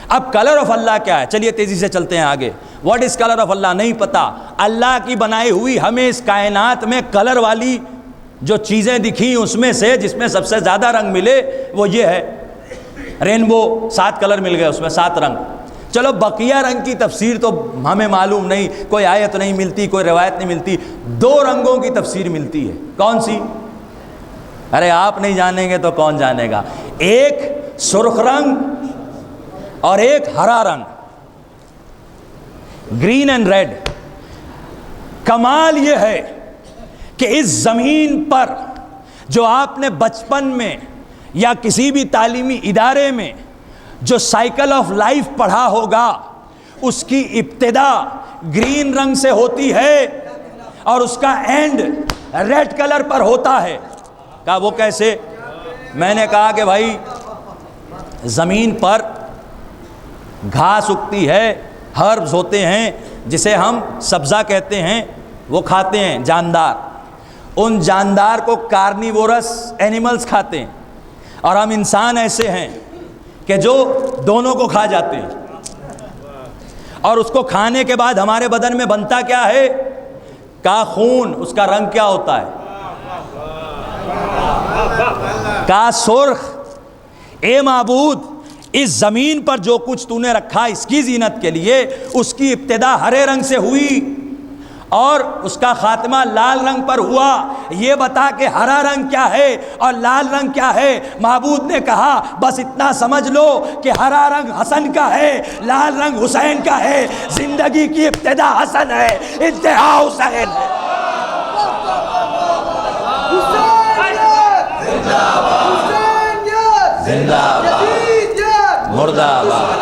اب کلر آف اللہ کیا ہے؟ چلیے تیزی سے چلتے ہیں آگے۔ واٹ از کلر آف اللہ؟ نہیں پتا۔ اللہ کی بنائی ہوئی ہمیں اس کائنات میں کلر والی جو چیزیں دکھی، اس میں سے جس میں سب سے زیادہ رنگ ملے وہ یہ ہے رینبو، 7 کلر مل گئے اس میں، 7 رنگ۔ چلو بقیہ رنگ کی تفسیر تو ہمیں معلوم نہیں، کوئی آیت نہیں ملتی، کوئی روایت نہیں ملتی۔ 2 رنگوں کی تفسیر ملتی ہے، کون سی؟ ارے آپ نہیں جانیں گے تو کون جانے گا؟ ایک سرخ رنگ اور ایک ہرا رنگ، گرین اینڈ ریڈ۔ کمال یہ ہے کہ اس زمین پر جو آپ نے بچپن میں یا کسی بھی تعلیمی ادارے میں جو سائیکل آف لائف پڑھا ہوگا، اس کی ابتدا گرین رنگ سے ہوتی ہے اور اس کا اینڈ ریڈ کلر پر ہوتا ہے۔ کہا وہ کیسے؟ میں نے کہا کہ بھائی زمین پر گھاس اگتی ہے، ہربز ہوتے ہیں جسے ہم سبزہ کہتے ہیں، وہ کھاتے ہیں جاندار۔ ان جاندار کو کارنیورس اینیملز کھاتے ہیں، اور ہم انسان ایسے ہیں کہ جو دونوں کو کھا جاتے ہیں۔ اور اس کو کھانے کے بعد ہمارے بدن میں بنتا کیا ہے؟ کا خون۔ اس کا رنگ کیا ہوتا ہے؟ کا سرخ۔ اے معبود، اس زمین پر جو کچھ تو نے رکھا اس کی زینت کے لیے، اس کی ابتدا ہرے رنگ سے ہوئی اور اس کا خاتمہ لال رنگ پر ہوا۔ یہ بتا کہ ہرا رنگ کیا ہے اور لال رنگ کیا ہے؟ معبود نے کہا بس اتنا سمجھ لو کہ ہرا رنگ حسن کا ہے، لال رنگ حسین کا ہے۔ زندگی کی ابتدا حسن ہے، انتہا حسین ہے۔ زندہ باد، مردہ آباد،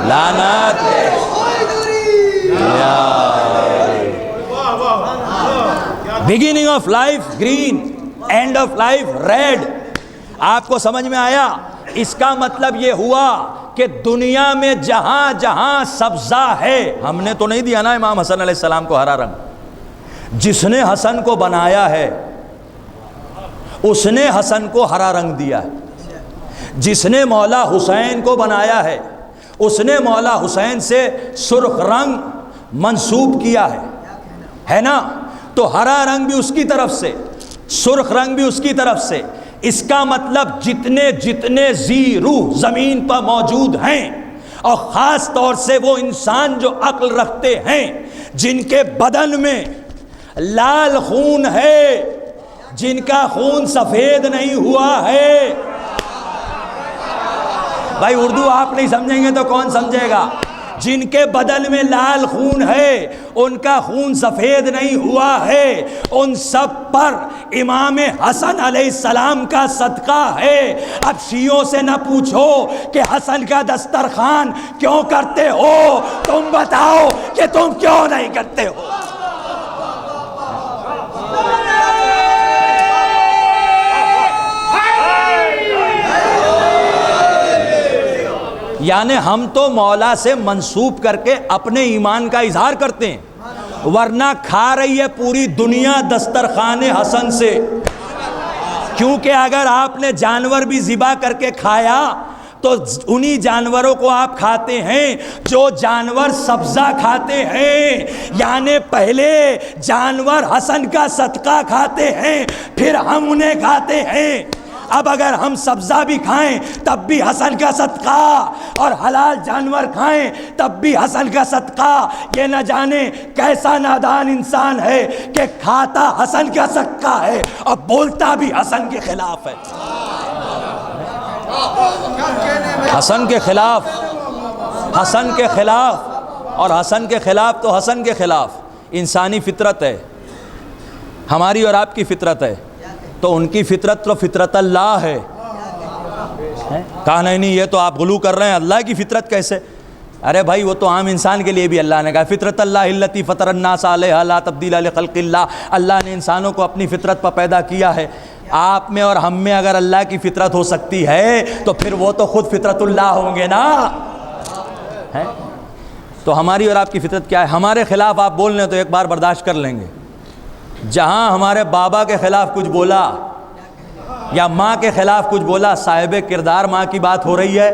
لعنت beginning of life green, end of life red. آپ کو سمجھ میں آیا؟ اس کا مطلب یہ ہوا کہ دنیا میں جہاں جہاں سبزہ ہے، ہم نے تو نہیں دیا نا امام حسن علیہ السلام کو ہرا رنگ، جس نے حسن کو بنایا ہے اس نے حسن کو ہرا رنگ دیا ہے۔ جس نے مولا حسین کو بنایا ہے اس نے مولا حسین سے سرخ رنگ منسوب کیا ہے نا؟ تو ہرا رنگ بھی اس کی طرف سے، سرخ رنگ بھی اس کی طرف سے۔ اس کا مطلب جتنے جتنے ذی روح زمین پر موجود ہیں، اور خاص طور سے وہ انسان جو عقل رکھتے ہیں، جن کے بدن میں لال خون ہے، جن کا خون سفید نہیں ہوا ہے۔ بھائی اردو آپ نہیں سمجھیں گے تو کون سمجھے گا؟ جن کے بدن میں لال خون ہے، ان کا خون سفید نہیں ہوا ہے، ان سب پر امام حسن علیہ السلام کا صدقہ ہے۔ اب شیعوں سے نہ پوچھو کہ حسن کا دسترخوان کیوں کرتے ہو، تم بتاؤ کہ تم کیوں نہیں کرتے ہو۔ یعنی ہم تو مولا سے منسوب کر کے اپنے ایمان کا اظہار کرتے ہیں، ورنہ کھا رہی ہے پوری دنیا دسترخوان حسن سے۔ کیونکہ اگر آپ نے جانور بھی ذبح کر کے کھایا تو انہی جانوروں کو آپ کھاتے ہیں جو جانور سبزہ کھاتے ہیں، یعنی پہلے جانور حسن کا صدقہ کھاتے ہیں، پھر ہم انہیں کھاتے ہیں۔ اب اگر ہم سبزہ بھی کھائیں تب بھی حسن کا صدقہ، اور حلال جانور کھائیں تب بھی حسن کا صدقہ۔ یہ نہ جانے کیسا نادان انسان ہے کہ کھاتا حسن کا صدقہ ہے اور بولتا بھی حسن کے خلاف ہے۔ حسن کے خلاف، حسن کے خلاف، اور حسن کے خلاف تو حسن کے خلاف انسانی فطرت ہے، ہماری اور آپ کی فطرت ہے، تو ان کی فطرت تو فطرت اللہ ہے۔ کہا نہیں یہ تو آپ غلو کر رہے ہیں، اللہ کی فطرت کیسے؟ ارے بھائی وہ تو عام انسان کے لیے بھی اللہ نے کہا فطرت اللہ التی فطر الناس علیہا لا تبدیل لخلق اللہ، اللہ نے انسانوں کو اپنی فطرت پر پیدا کیا ہے۔ آپ میں اور ہم میں اگر اللہ کی فطرت ہو سکتی ہے تو پھر وہ تو خود فطرت اللہ ہوں گے نا۔ تو ہماری اور آپ کی فطرت کیا ہے؟ ہمارے خلاف آپ بول رہے ہیں تو ایک بار برداشت کر لیں گے، جہاں ہمارے بابا کے خلاف کچھ بولا یا ماں کے خلاف کچھ بولا، صاحب کردار ماں کی بات ہو رہی ہے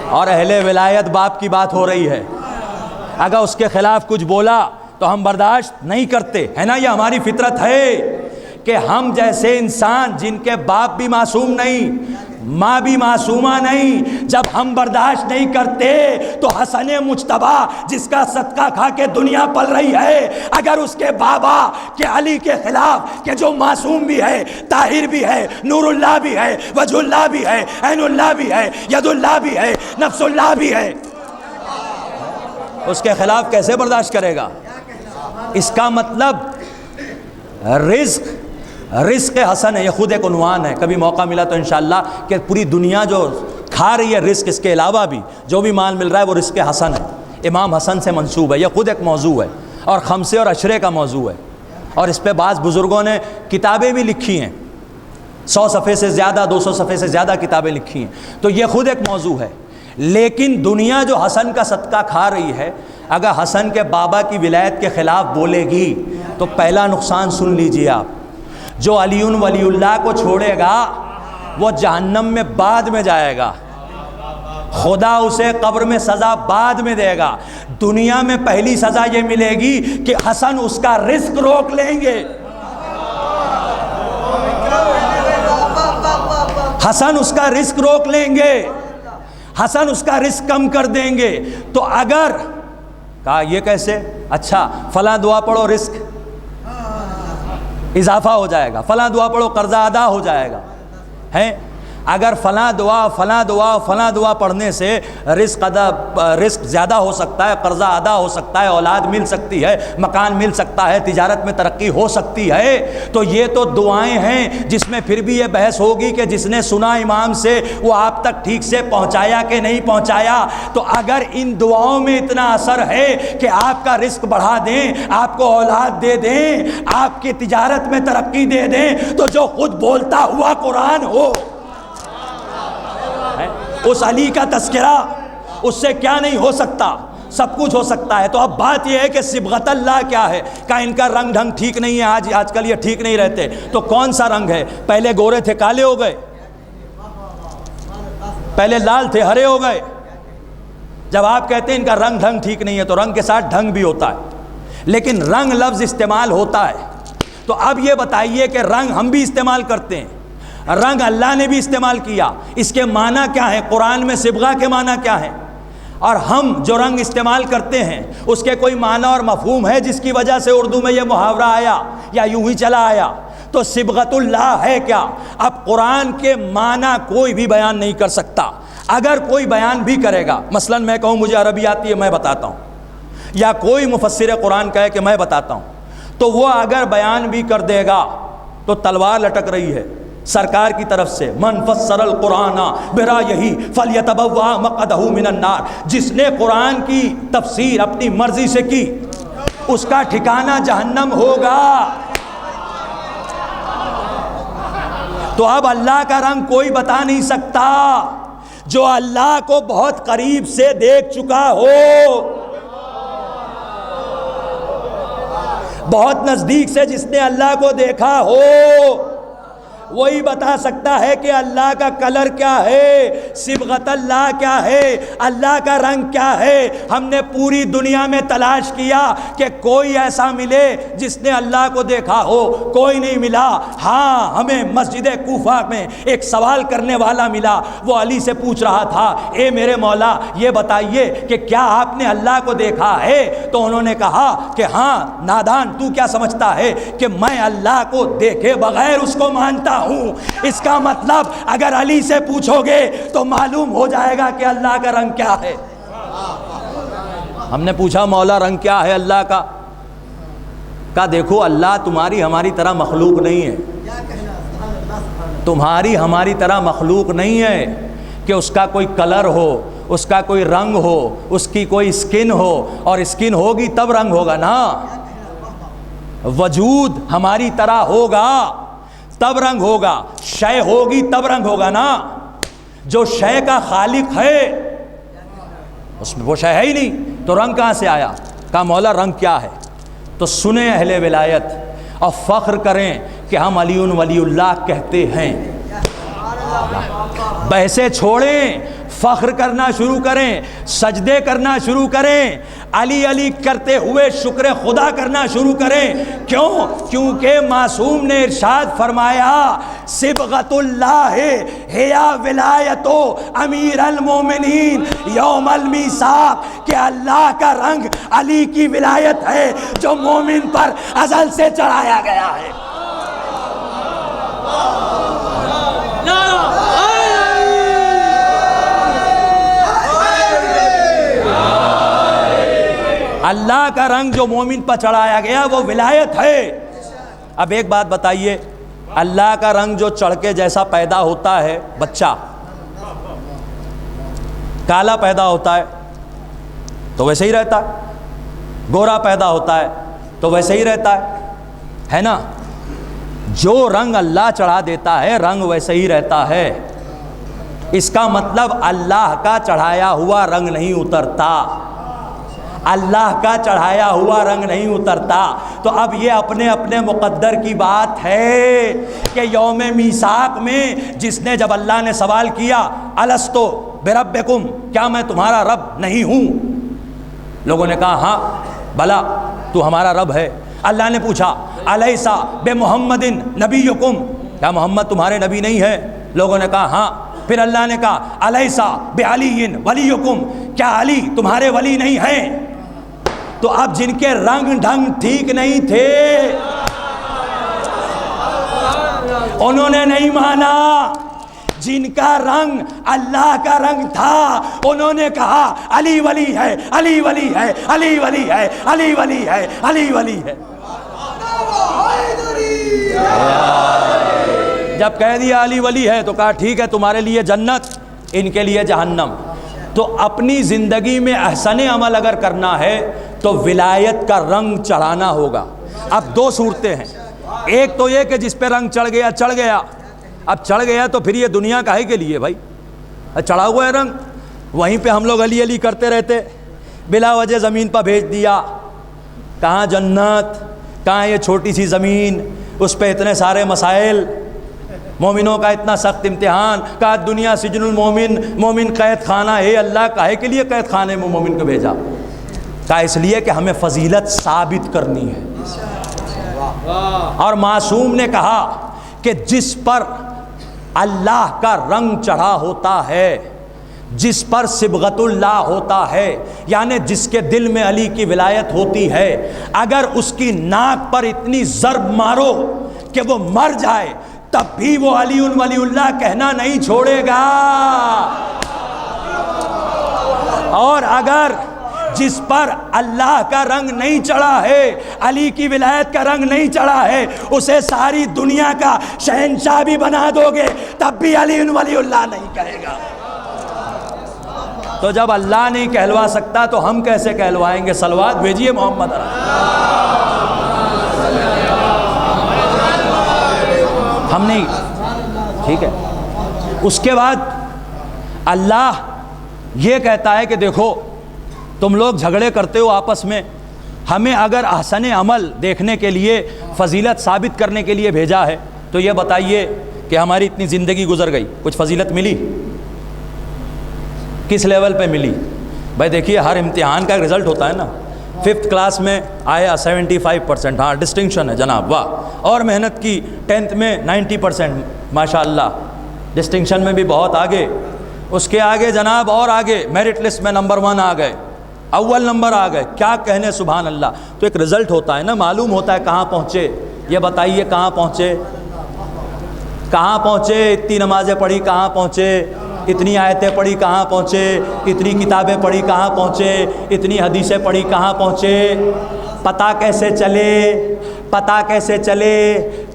اور اہل ولایت باپ کی بات ہو رہی ہے، اگر اس کے خلاف کچھ بولا تو ہم برداشت نہیں کرتے، ہے نا؟ یہ ہماری فطرت ہے کہ ہم جیسے انسان جن کے باپ بھی معصوم نہیں، ماں بھی معصومہ نہیں، جب ہم برداشت نہیں کرتے تو حسن مجتبی جس کا صدقہ کھا کے دنیا پل رہی ہے، اگر اس کے بابا کے علی کے خلاف کہ جو معصوم بھی ہے، طاہر بھی ہے، نور اللہ بھی ہے، وجہ اللہ بھی ہے، عین اللہ بھی ہے، ید اللہ بھی ہے، نفس اللہ بھی ہے، اس کے خلاف کیسے برداشت کرے گا؟ اس کا مطلب رزق حسن ہے، یہ خود ایک عنوان ہے، کبھی موقع ملا تو انشاءاللہ کہ پوری دنیا جو کھا رہی ہے رزق، اس کے علاوہ بھی جو بھی مال مل رہا ہے وہ رزق حسن ہے، امام حسن سے منسوب ہے، یہ خود ایک موضوع ہے اور خمسے اور عشرے کا موضوع ہے، اور اس پہ بعض بزرگوں نے کتابیں بھی لکھی ہیں، 100 صفحے سے زیادہ، 200 صفحے سے زیادہ کتابیں لکھی ہیں، تو یہ خود ایک موضوع ہے۔ لیکن دنیا جو حسن کا صدقہ کھا رہی ہے، اگر حسن کے بابا کی ولایت کے خلاف بولے گی تو پہلا نقصان سن لیجئے آپ، جو علی ولی اللہ کو چھوڑے گا وہ جہنم میں بعد میں جائے گا، خدا اسے قبر میں سزا بعد میں دے گا، دنیا میں پہلی سزا یہ ملے گی کہ حسن اس کا رزق روک لیں گے، حسن اس کا رزق روک لیں گے، حسن اس کا رزق کم کر دیں گے۔ تو اگر کہا یہ کیسے؟ اچھا فلاں دعا پڑھو رزق اضافہ ہو جائے گا، فلاں دعا پڑھو قرضہ ادا ہو جائے گا، ہیں؟ اگر فلاں دعا پڑھنے سے رزق زیادہ ہو سکتا ہے، قرضہ ادا ہو سکتا ہے، اولاد مل سکتی ہے، مکان مل سکتا ہے، تجارت میں ترقی ہو سکتی ہے، تو یہ تو دعائیں ہیں جس میں پھر بھی یہ بحث ہوگی کہ جس نے سنا امام سے وہ آپ تک ٹھیک سے پہنچایا کہ نہیں پہنچایا۔ تو اگر ان دعاؤں میں اتنا اثر ہے کہ آپ کا رزق بڑھا دیں، آپ کو اولاد دے دیں، آپ کی تجارت میں ترقی دے دیں، تو جو خود بولتا ہوا قرآن ہو، اس علی کا تذکرہ، اس سے کیا نہیں ہو سکتا؟ سب کچھ ہو سکتا ہے۔ تو اب بات یہ ہے کہ صبغت اللہ کیا ہے؟ کہ ان کا رنگ ڈھنگ ٹھیک نہیں ہے، آج کل یہ ٹھیک نہیں رہتے، تو کون سا رنگ ہے؟ پہلے گورے تھے کالے ہو گئے، پہلے لال تھے ہرے ہو گئے۔ جب آپ کہتے ہیں ان کا رنگ ڈھنگ ٹھیک نہیں ہے تو رنگ کے ساتھ ڈھنگ بھی ہوتا ہے، لیکن رنگ لفظ استعمال ہوتا ہے۔ تو اب یہ بتائیے کہ رنگ ہم بھی استعمال کرتے ہیں، رنگ اللہ نے بھی استعمال کیا، اس کے معنی کیا ہے؟ قرآن میں صبغہ کے معنی کیا ہے؟ اور ہم جو رنگ استعمال کرتے ہیں اس کے کوئی معنی اور مفہوم ہے جس کی وجہ سے اردو میں یہ محاورہ آیا یا یوں ہی چلا آیا؟ تو صبغت اللہ ہے کیا؟ اب قرآن کے معنی کوئی بھی بیان نہیں کر سکتا، اگر کوئی بیان بھی کرے گا، مثلا میں کہوں مجھے عربی آتی ہے میں بتاتا ہوں، یا کوئی مفسر قرآن کہے کہ میں بتاتا ہوں، تو وہ اگر بیان بھی کر دے گا تو تلوار لٹک رہی ہے سرکار کی طرف سے، من فسر القرآن برایہ فلیتبوأ مقعدہ من النار، جس نے قرآن کی تفسیر اپنی مرضی سے کی اس کا ٹھکانہ جہنم ہوگا۔ تو اب اللہ کا رنگ کوئی بتا نہیں سکتا، جو اللہ کو بہت قریب سے دیکھ چکا ہو، بہت نزدیک سے جس نے اللہ کو دیکھا ہو، وہی بتا سکتا ہے کہ اللہ کا کلر کیا ہے، صبغت اللہ کیا ہے، اللہ کا رنگ کیا ہے۔ ہم نے پوری دنیا میں تلاش کیا کہ کوئی ایسا ملے جس نے اللہ کو دیکھا ہو، کوئی نہیں ملا۔ ہاں، ہمیں مسجد کوفہ میں ایک سوال کرنے والا ملا، وہ علی سے پوچھ رہا تھا، اے میرے مولا یہ بتائیے کہ کیا آپ نے اللہ کو دیکھا ہے؟ تو انہوں نے کہا کہ ہاں نادان، تو کیا سمجھتا ہے کہ میں اللہ کو دیکھے بغیر اس کو مانتا ہوں؟ اس کا مطلب اگر علی سے پوچھو گے تو معلوم ہو جائے گا کہ اللہ کا رنگ کیا ہے۔ ہم نے پوچھا مولا رنگ کیا ہے اللہ کا؟ کہا دیکھو اللہ تمہاری ہماری طرح مخلوق نہیں ہے، تمہاری ہماری طرح مخلوق نہیں ہے کہ اس کا کوئی کلر ہو، اس کا کوئی رنگ ہو، اس کی کوئی سکن ہو، اور سکن ہوگی تب رنگ ہوگا نا، وجود ہماری طرح ہوگا تب رنگ ہوگا، شے ہوگی تب رنگ ہوگا نا۔ جو شے کا خالق ہے اس میں وہ شے ہے ہی نہیں تو رنگ کہاں سے آیا؟ کہا مولا رنگ کیا ہے؟ تو سنیں اہل ولایت اور فخر کریں کہ ہم علی ولی اللہ کہتے ہیں۔ بحثیں چھوڑیں، فخر کرنا شروع کریں، سجدے کرنا شروع کریں، علی علی کرتے ہوئے شکر خدا کرنا شروع کریں۔ کیوں؟ کیونکہ معصوم نے ارشاد فرمایا صبغت اللہ ہے ولایت امیر المومنین یوم المیثاق، کہ اللہ کا رنگ علی کی ولایت ہے جو مومن پر ازل سے چڑھایا گیا ہے۔ اللہ کا رنگ جو مومن پر چڑھایا گیا وہ ولایت ہے۔ اب ایک بات بتائیے، اللہ کا رنگ جو چڑھ کے جیسا پیدا ہوتا ہے، بچہ کالا پیدا ہوتا ہے تو ویسے ہی رہتا ہے، گورا پیدا ہوتا ہے تو ویسے ہی رہتا ہے نا؟ جو رنگ اللہ چڑھا دیتا ہے رنگ ویسے ہی رہتا ہے۔ اس کا مطلب اللہ کا چڑھایا ہوا رنگ نہیں اترتا، اللہ کا چڑھایا ہوا رنگ نہیں اترتا۔ تو اب یہ اپنے اپنے مقدر کی بات ہے کہ یوم میثاق میں جس نے جب اللہ نے سوال کیا الستو بربکم، کیا میں تمہارا رب نہیں ہوں؟ لوگوں نے کہا ہاں بھلا تو ہمارا رب ہے۔ اللہ نے پوچھا الیسا بمحمد نبیکم، کیا محمد تمہارے نبی نہیں ہے؟ لوگوں نے کہا ہاں۔ پھر اللہ نے کہا الیسا بعلی ولیکم، کیا علی تمہارے ولی نہیں ہیں؟ تو اب جن کے رنگ ڈھنگ ٹھیک نہیں تھے انہوں نے نہیں مانا، جن کا رنگ اللہ کا رنگ تھا انہوں نے کہا علی ولی ہے، علی ولی ہے، علی ولی ہے، علی ولی ہے، علی ولی ہے۔ جب کہہ دیا علی ولی ہے تو کہا ٹھیک ہے، تمہارے لیے جنت، ان کے لیے جہنم۔ تو اپنی زندگی میں احسن عمل اگر کرنا ہے تو ولایت کا رنگ چڑھانا ہوگا۔ اب دو صورتیں ہیں، ایک تو یہ کہ جس پہ رنگ چڑھ گیا چڑھ گیا، اب چڑھ گیا تو پھر یہ دنیا کاہے کے لیے بھائی؟ چڑھا ہوا ہے رنگ، وہیں پہ ہم لوگ علی علی کرتے رہتے، بلا وجہ زمین پر بھیج دیا۔ کہاں جنت، کہاں یہ چھوٹی سی زمین، اس پہ اتنے سارے مسائل، مومنوں کا اتنا سخت امتحان۔ کہا دنیا سجن المومن، مومن قید خانہ ہے، اللہ کاہے کے لیے قید خانے میں مومن کو بھیجا؟ کہا اس لیے کہ ہمیں فضیلت ثابت کرنی ہے۔ اور معصوم نے کہا کہ جس پر اللہ کا رنگ چڑھا ہوتا ہے، جس پر صبغت اللہ ہوتا ہے، یعنی جس کے دل میں علی کی ولایت ہوتی ہے، اگر اس کی ناک پر اتنی ضرب مارو کہ وہ مر جائے تب بھی وہ علی ولی اللہ کہنا نہیں چھوڑے گا۔ اور اگر جس پر اللہ کا رنگ نہیں چڑھا ہے، علی کی ولایت کا رنگ نہیں چڑھا ہے، اسے ساری دنیا کا شہنشاہ بھی بنا دو گے تب بھی علی ولی اللہ نہیں کہے گا۔ تو جب اللہ نہیں کہلوا سکتا تو ہم کیسے کہلوائیں گے؟ صلوات بھیجیے محمد۔ ہم نہیں، ٹھیک ہے۔ اس کے بعد اللہ یہ کہتا ہے کہ دیکھو تم لوگ جھگڑے کرتے ہو آپس میں، ہمیں اگر احسن عمل دیکھنے کے لیے، فضیلت ثابت کرنے کے لیے بھیجا ہے تو یہ بتائیے کہ ہماری اتنی زندگی گزر گئی، کچھ فضیلت ملی؟ کس لیول پہ ملی؟ بھائی دیکھیے ہر امتحان کا رزلٹ ہوتا ہے نا. 5th کلاس میں آیا 75%، ہاں ڈسٹنکشن ہے جناب، واہ. اور محنت کی 10th میں 90%، ماشاء اللہ ڈسٹنکشن میں بھی بہت آگے. اس کے آگے جناب اور آگے میرٹ لسٹ میں نمبر 1 آ گئے، اول نمبر آ گئے. کیا کہنے، سبحان اللہ. تو ایک رزلٹ ہوتا ہے نا، معلوم ہوتا ہے کہاں پہنچے. یہ بتائیے کہاں پہنچے؟ کہاں پہنچے؟ اتنی نمازیں پڑھی کہاں پہنچے؟ اتنی آیتیں پڑھی کہاں پہنچے؟ اتنی کتابیں پڑھی کہاں پہنچے؟ اتنی حدیثیں پڑھی کہاں پہنچے؟ پتہ کیسے چلے؟ پتہ کیسے چلے؟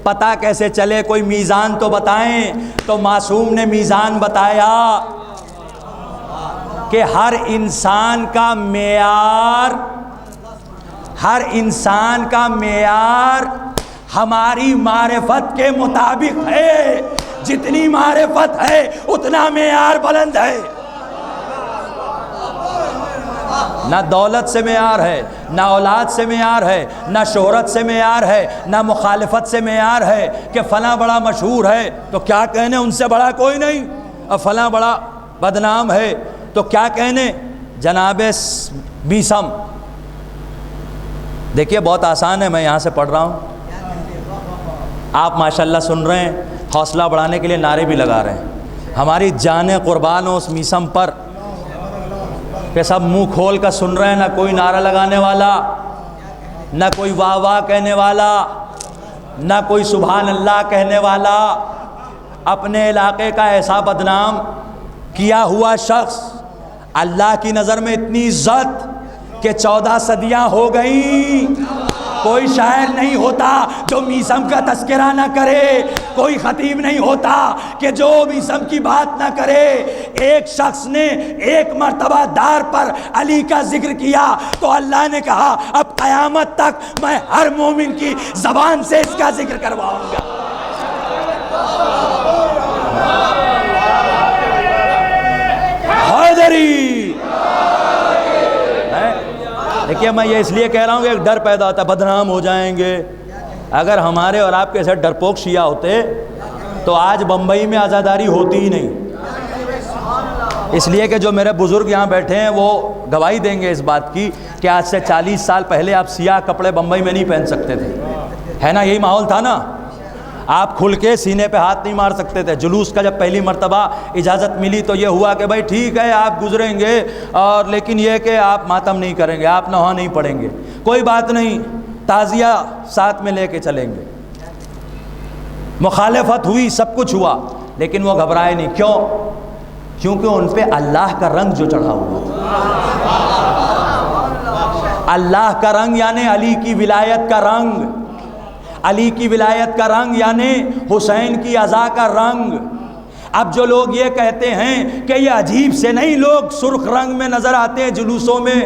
پتہ کیسے چلے؟ کوئی میزان تو بتائیں. تو معصوم نے میزان بتایا کہ ہر انسان کا معیار، ہر انسان کا معیار ہماری معرفت کے مطابق ہے. جتنی معرفت ہے اتنا معیار بلند ہے. نہ دولت سے معیار ہے، نہ اولاد سے معیار ہے، نہ شہرت سے معیار ہے، نہ مخالفت سے معیار ہے کہ فلاں بڑا مشہور ہے تو کیا کہنے ان سے بڑا کوئی نہیں، اور فلاں بڑا بدنام ہے تو کیا کہنے. جناب بیسم دیکھیے بہت آسان ہے، میں یہاں سے پڑھ رہا ہوں، آپ ماشاءاللہ سن رہے ہیں، حوصلہ بڑھانے کے لیے نعرے بھی لگا رہے ہیں. ہماری جانیں قربان ہو اس میسم پر کہ سب منہ کھول کر سن رہے ہیں، نہ کوئی نعرہ لگانے والا، نہ کوئی واہ واہ کہنے والا، نہ کوئی سبحان اللہ کہنے والا. اپنے علاقے کا ایسا بدنام کیا ہوا شخص، اللہ کی نظر میں اتنی عزت کہ 14 صدیاں ہو گئیں، کوئی شاعر نہیں ہوتا جو میسم کا تذکرہ نہ کرے، کوئی خطیب نہیں ہوتا کہ جو میسم کی بات نہ کرے. ایک شخص نے ایک مرتبہ دار پر علی کا ذکر کیا تو اللہ نے کہا اب قیامت تک میں ہر مومن کی زبان سے اس کا ذکر کرواؤں گا. حیدری. دیکھیے میں یہ اس لیے کہہ رہا ہوں کہ ایک ڈر پیدا ہوتا ہے بدنام ہو جائیں گے. اگر ہمارے اور آپ کے ایسے ڈرپوک شیعہ ہوتے تو آج بمبئی میں عزاداری ہوتی ہی نہیں. اس لیے کہ جو میرے بزرگ یہاں بیٹھے ہیں وہ گواہی دیں گے اس بات کی کہ آج سے 40 سال پہلے آپ سیاہ کپڑے بمبئی میں نہیں پہن سکتے تھے، ہے نا؟ یہی ماحول تھا نا. آپ کھل کے سینے پہ ہاتھ نہیں مار سکتے تھے. جلوس کا جب پہلی مرتبہ اجازت ملی تو یہ ہوا کہ بھائی ٹھیک ہے آپ گزریں گے، اور لیکن یہ کہ آپ ماتم نہیں کریں گے، آپ نوحہ نہیں پڑھیں گے، کوئی بات نہیں، تعزیہ ساتھ میں لے کے چلیں گے. مخالفت ہوئی، سب کچھ ہوا، لیکن وہ گھبرائے نہیں. کیوں؟ کیونکہ ان پہ اللہ کا رنگ جو چڑھا ہوا تھا. اللہ کا رنگ یعنی علی کی ولایت کا رنگ، علی کی ولایت کا رنگ یعنی حسین کی عزا کا رنگ. اب جو لوگ یہ کہتے ہیں کہ یہ عجیب سے نہیں لوگ سرخ رنگ میں نظر آتے ہیں جلوسوں میں،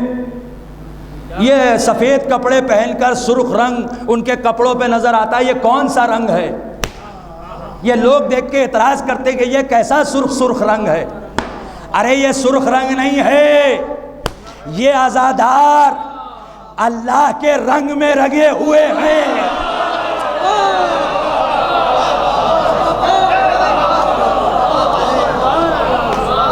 یہ سفید کپڑے پہن کر سرخ رنگ ان کے کپڑوں پہ نظر آتا ہے، یہ کون سا رنگ ہے؟ یہ لوگ دیکھ کے اعتراض کرتے کہ یہ کیسا سرخ رنگ ہے. ارے یہ سرخ رنگ نہیں ہے، یہ عزادار اللہ کے رنگ میں رنگے ہوئے ہیں.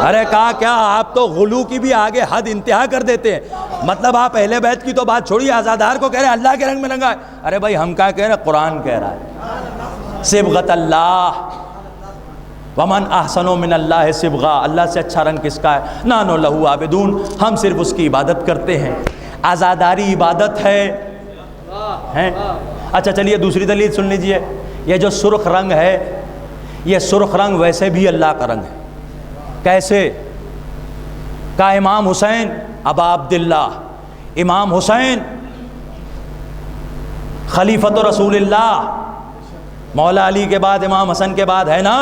ارے کہا کیا آپ تو غلو کی بھی آگے حد انتہا کر دیتے ہیں. مطلب آپ اہل بیت کی تو بات چھوڑیے، عزادار کو کہہ رہے ہیں اللہ کے رنگ میں رنگا ہے. ارے بھائی ہم کیا کہہ رہے ہیں؟ قرآن کہہ رہا ہے صبغۃ اللہ، ومن احسن من اللہ صبغہ، اللہ سے اچھا رنگ کس کا ہے؟ نحن لہ عابدون، ہم صرف اس کی عبادت کرتے ہیں. عزاداری عبادت ہے. اچھا چلیے دوسری دلیل سن لیجئے. یہ جو سرخ رنگ ہے، یہ سرخ رنگ ویسے بھی اللہ کا رنگ ہے. کیسے؟ کا امام حسین ابا عبداللہ، امام حسین خلیفۃ رسول اللہ، مولا علی کے بعد امام حسن کے بعد ہے نا.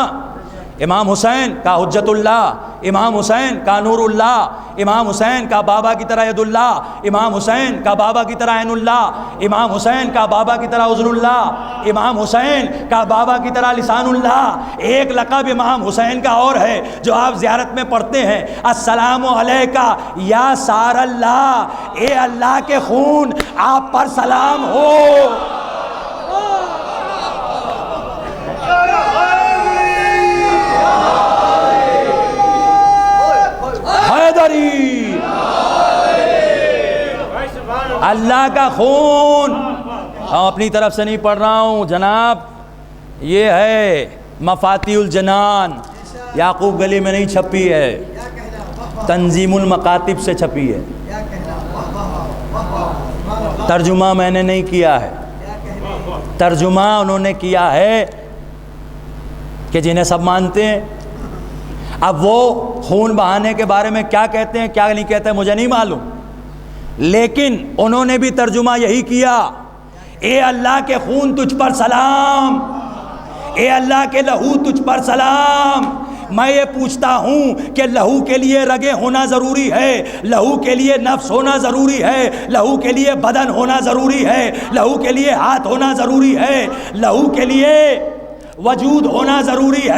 امام حسین کا حجت اللہ، امام حسین کا نور اللہ، امام حسین کا بابا کی طرح ید اللہ، امام حسین کا بابا کی طرح عین اللہ، امام حسین کا بابا کی طرح عذر اللہ، امام حسین کا بابا کی طرح لسان اللہ. ایک لقب امام حسین کا اور ہے جو آپ زیارت میں پڑھتے ہیں، السلام علیکہ یا سار اللہ، اے اللہ کے خون آپ پر سلام ہو. اللہ کا خون. ہم اپنی طرف سے نہیں پڑھ رہا ہوں جناب، یہ ہے مفاتیح الجنان، یعقوب گلی میں نہیں چھپی ہے، تنظیم المکاتب سے چھپی ہے. ترجمہ میں نے نہیں کیا ہے، ترجمہ انہوں نے کیا ہے کہ جنہیں سب مانتے ہیں. اب وہ خون بہانے کے بارے میں کیا کہتے ہیں کیا نہیں کہتے ہیں مجھے نہیں معلوم، لیکن انہوں نے بھی ترجمہ یہی کیا، اے اللہ کے خون تجھ پر سلام، اے اللہ کے لہو تجھ پر سلام. میں یہ پوچھتا ہوں کہ لہو کے لیے رگیں ہونا ضروری ہے، لہو کے لیے نفس ہونا ضروری ہے، لہو کے لیے بدن ہونا ضروری ہے، لہو کے لیے ہاتھ ہونا ضروری ہے، لہو کے لیے وجود ہونا ضروری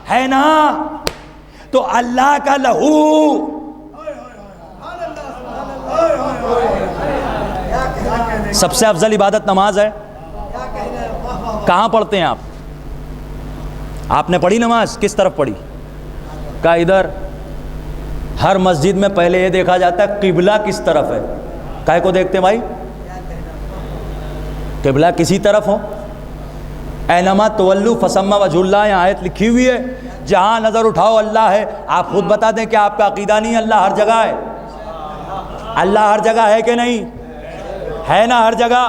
ہے نا؟ تو اللہ کا لہو سب سے افضل عبادت نماز ہے. کہاں پڑھتے ہیں آپ نے پڑھی نماز؟ کس طرف پڑھی؟ کہا ادھر. ہر مسجد میں پہلے یہ دیکھا جاتا ہے قبلہ کس طرف ہے. کائے کو دیکھتے ہیں بھائی؟ قبلہ کسی طرف ہو. اینما تولوا فثم وجہ اللہ، یہاں آیت لکھی ہوئی ہے، جہاں نظر اٹھاؤ اللہ ہے. آپ خود بتا دیں کہ آپ کا عقیدہ نہیں اللہ ہر جگہ ہے. اللہ ہر جگہ ہے کہ نہیں ہے؟ نا ہر جگہ.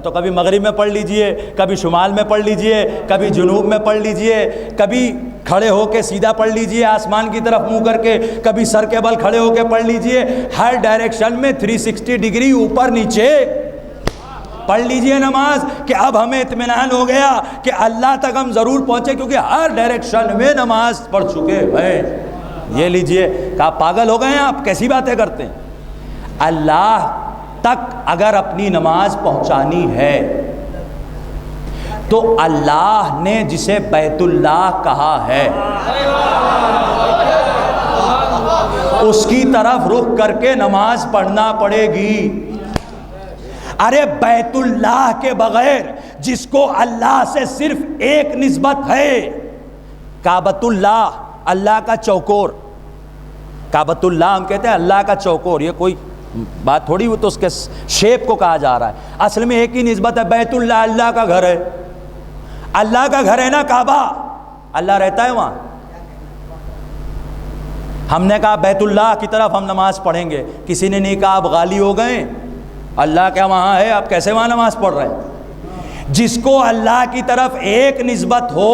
تو کبھی مغرب میں پڑھ لیجئے، کبھی شمال میں پڑھ لیجئے، کبھی جنوب میں پڑھ لیجئے، کبھی کھڑے ہو کے سیدھا پڑھ لیجئے آسمان کی طرف منہ کر کے، کبھی سر کے بل کھڑے ہو کے پڑھ لیجئے. ہر ڈائریکشن میں 360 ڈگری اوپر نیچے پڑھ لیجئے نماز، کہ اب ہمیں اطمینان ہو گیا کہ اللہ تک ہم ضرور پہنچے، کیونکہ ہر ڈائریکشن میں نماز پڑھ چکے ہیں. یہ لیجئے کہ آپ پاگل ہو گئے ہیں، آپ کیسی باتیں کرتے ہیں؟ اللہ تک اگر اپنی نماز پہنچانی ہے تو اللہ نے جسے بیت اللہ کہا ہے اس کی طرف رخ کر کے نماز پڑھنا پڑے گی. ارے بیت اللہ کے بغیر جس کو اللہ سے صرف ایک نسبت ہے، کعبۃ اللہ، اللہ کا چوکور. کعبۃ اللہ ہم کہتے ہیں اللہ کا چوکور، یہ کوئی بات تھوڑی، وہ تو اس کے شیپ کو کہا جا رہا ہے. اصل میں ایک ہی نسبت ہے، بیت اللہ اللہ کا گھر ہے. اللہ کا گھر ہے نا کعبہ، اللہ رہتا ہے وہاں. ہم نے کہا بیت اللہ کی طرف ہم نماز پڑھیں گے، کسی نے نہیں کہا آپ غالی ہو گئے، اللہ کیا وہاں ہے، آپ کیسے وہاں نماز پڑھ رہے ہیں؟ جس کو اللہ کی طرف ایک نسبت ہو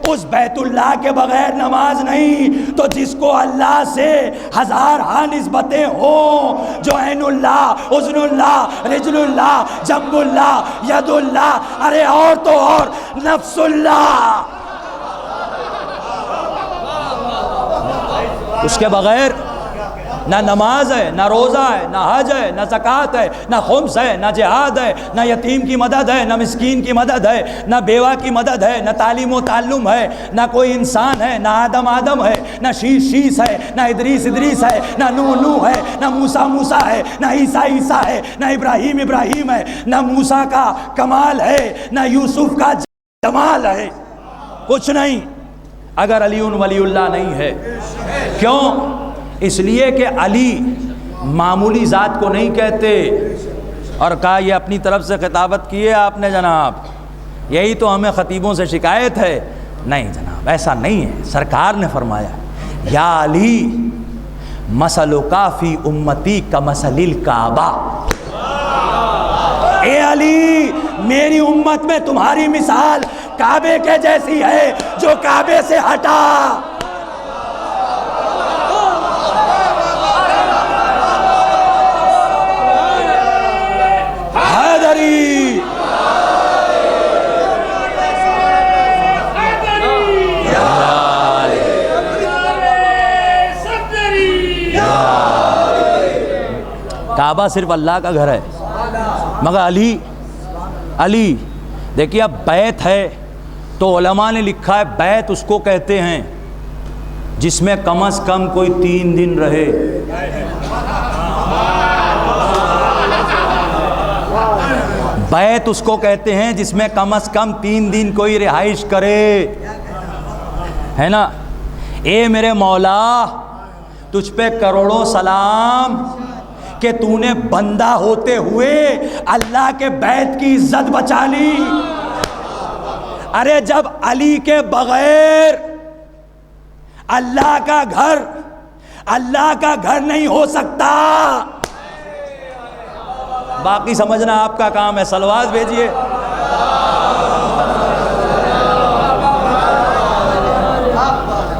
اس بیت اللہ کے بغیر نماز نہیں. تو جس کو اللہ سے ہزار نسبتیں ہوں، جو عین اللہ، اذن اللہ، رجل اللہ، جنب اللہ، ید اللہ، ارے اور تو اور نفس اللہ، اس کے بغیر نہ نماز ہے، نہ روزہ ہے، نہ حج ہے، نہ زکوٰۃ ہے، نہ خمس ہے، نہ جہاد ہے، نہ یتیم کی مدد ہے، نہ مسکین کی مدد ہے، نہ بیوہ کی مدد ہے، نہ تعلیم و تعلم ہے، نہ کوئی انسان ہے، نہ آدم ہے، نہ شیش ہے، نہ ادریس ہے، نہ نوح ہے، نہ موسیٰ ہے، نہ عیسیٰ ہے، نہ ابراہیم ہے، نہ موسیٰ کا کمال ہے، نہ یوسف کا جمال ہے، کچھ نہیں اگر علی ولی اللہ نہیں ہے. کیوں؟ اس لیے کہ علی معمولی ذات کو نہیں کہتے. اور کہا یہ اپنی طرف سے خطابت کی ہے آپ نے جناب، یہی تو ہمیں خطیبوں سے شکایت ہے. نہیں جناب ایسا نہیں ہے، سرکار نے فرمایا یا علی مثلک فی امتی کمثل الکعبہ. اے علی میری امت میں تمہاری مثال کعبے کے جیسی ہے جو کعبے سے ہٹا. کعبہ صرف اللہ کا گھر ہے، مگر علی دیکھیے اب بیت ہے تو علماء نے لکھا ہے بیت اس کو کہتے ہیں جس میں کم از کم کوئی 3 دن رہے. بیت اس کو کہتے ہیں جس میں کم از کم 3 دن کوئی رہائش کرے، ہے نا. اے میرے مولا تجھ پہ کروڑوں سلام کہ تو نے بندہ ہوتے ہوئے اللہ کے بیت کی عزت بچا لی. ارے جب علی کے بغیر اللہ کا گھر نہیں ہو سکتا. باقی سمجھنا آپ کا کام ہے. صلوات بھیجیے.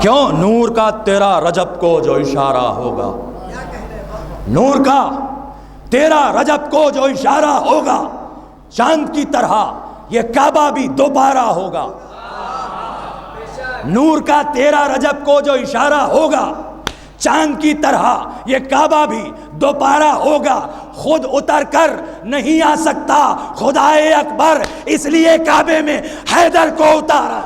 کیوں؟ نور کا تیرا رجب کو جو اشارہ ہوگا، نور کا تیرا رجب کو جو اشارہ ہوگا، چاند کی طرح یہ کعبہ بھی دوبارہ ہوگا. نور کا تیرا رجب کو جو اشارہ ہوگا، چاند کی طرح یہ کعبہ بھی دوبارہ ہوگا. خود اتر کر نہیں آ سکتا خدائے اکبر، اس لیے کعبے میں حیدر کو اتارا.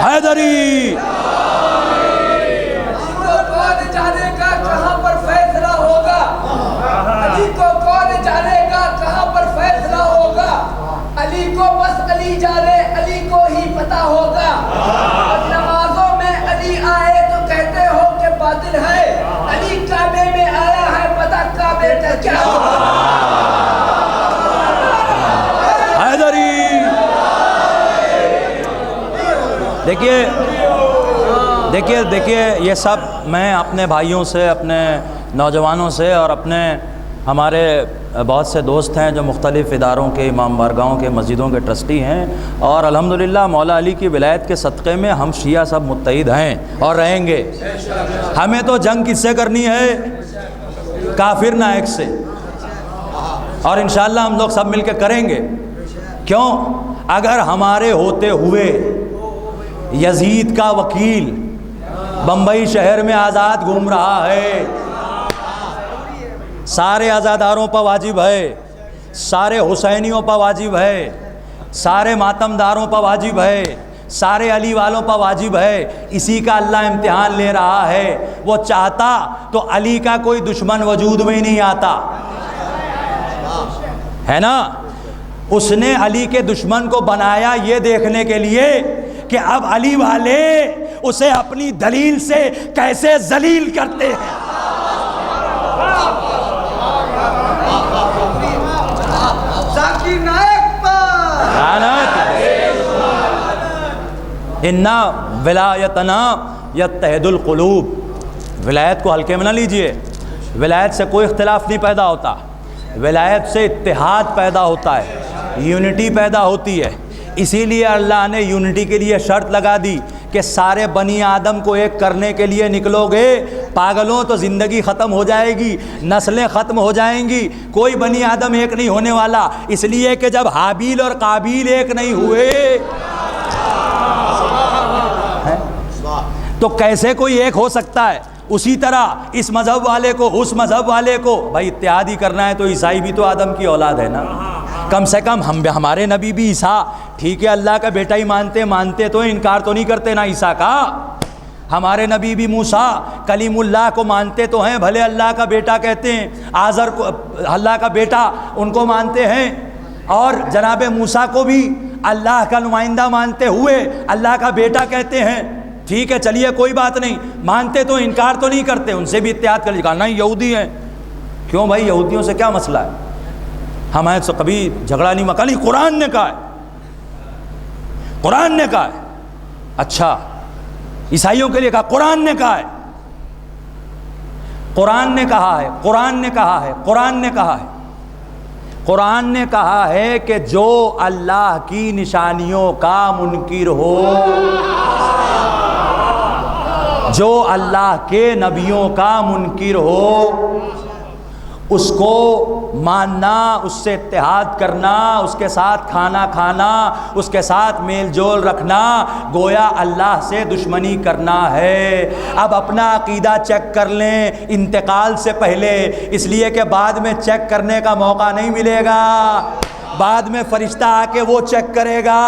حیدری ہوگا. اور نمازوں میں علی آئے تو کہتے ہو کہ باطل ہے، علی کعبے میں آیا ہے، پتہ کعبے کا کیا ہوگا. حیدری دیکھیے یہ سب میں اپنے بھائیوں سے، اپنے نوجوانوں سے اور اپنے ہمارے بہت سے دوست ہیں جو مختلف اداروں کے، امام بارگاہوں کے، مسجدوں کے ٹرسٹی ہیں، اور الحمدللہ مولا علی کی ولایت کے صدقے میں ہم شیعہ سب متحد ہیں اور رہیں گے. ہمیں تو جنگ کس سے کرنی ہے؟ کافر نائک سے. اور انشاءاللہ ہم لوگ سب مل کے کریں گے. کیوں؟ اگر ہمارے ہوتے ہوئے یزید کا وکیل بمبئی شہر میں آزاد گھوم رہا ہے، سارے آزاداروں پر واجب ہے، سارے حسینیوں پر واجب ہے، سارے ماتمداروں پر واجب ہے، سارے علی والوں پر واجب ہے، اسی کا اللہ امتحان لے رہا ہے. وہ چاہتا تو علی کا کوئی دشمن وجود میں ہی نہیں آتا ہے نا. اس نے علی کے دشمن کو بنایا یہ دیکھنے کے لیے کہ اب علی والے اسے اپنی دلیل سے کیسے ذلیل کرتے ہیں. اِنَّا وِلَایَتَنَا یَتَّحِدُ الْقُلُوب. ولایت کو ہلکے میں نہ لیجئے. ولایت سے کوئی اختلاف نہیں پیدا ہوتا، ولایت سے اتحاد پیدا ہوتا ہے، یونٹی پیدا ہوتی ہے. اسی لیے اللہ نے یونٹی کے لیے شرط لگا دی کہ سارے بنی آدم کو ایک کرنے کے لیے نکلو گے، پاگلوں تو زندگی ختم ہو جائے گی، نسلیں ختم ہو جائیں گی، کوئی بنی آدم ایک نہیں ہونے والا. اس لیے کہ جب حابیل اور قابیل ایک نہیں ہوئے تو کیسے کوئی ایک ہو سکتا ہے؟ اسی طرح اس مذہب والے کو، اس مذہب والے کو، بھائی اتحاد ہی کرنا ہے تو عیسائی بھی تو آدم کی اولاد ہے نا. کم سے کم ہمارے نبی بھی عیسیٰ ٹھیک ہے اللہ کا بیٹا ہی مانتے تو انکار تو نہیں کرتے نا عیسیٰ کا. ہمارے نبی بھی موسیٰ کلیم اللہ کو مانتے تو ہیں، بھلے اللہ کا بیٹا کہتے ہیں، آزر کو اللہ کا بیٹا ان کو مانتے ہیں، اور جناب موسیٰ کو بھی اللہ کا نمائندہ مانتے ہوئے اللہ کا بیٹا کہتے ہیں. ٹھیک ہے چلیے کوئی بات نہیں، مانتے تو انکار تو نہیں کرتے، ان سے بھی اتحاد کر لیجیے. کہا نہیں یہودی ہیں. کیوں بھائی یہودیوں سے کیا مسئلہ ہے؟ ہمیں تو کبھی جھگڑا نہیں مکا. نہیں قرآن نے کہا ہے، قرآن نے کہا ہے. اچھا عیسائیوں کے لیے کہا قرآن نے کہا ہے، قرآن نے کہا ہے، قرآن نے کہا ہے، قرآن نے کہا ہے. قرآن نے کہا ہے کہ جو اللہ کی نشانیوں کا منکر ہو، جو اللہ کے نبیوں کا منکر ہو، اس کو ماننا، اس سے اتحاد کرنا، اس کے ساتھ کھانا کھانا، اس کے ساتھ میل جول رکھنا، گویا اللہ سے دشمنی کرنا ہے. اب اپنا عقیدہ چیک کر لیں انتقال سے پہلے، اس لیے کہ بعد میں چیک کرنے کا موقع نہیں ملے گا. بعد میں فرشتہ آ کے وہ چیک کرے گا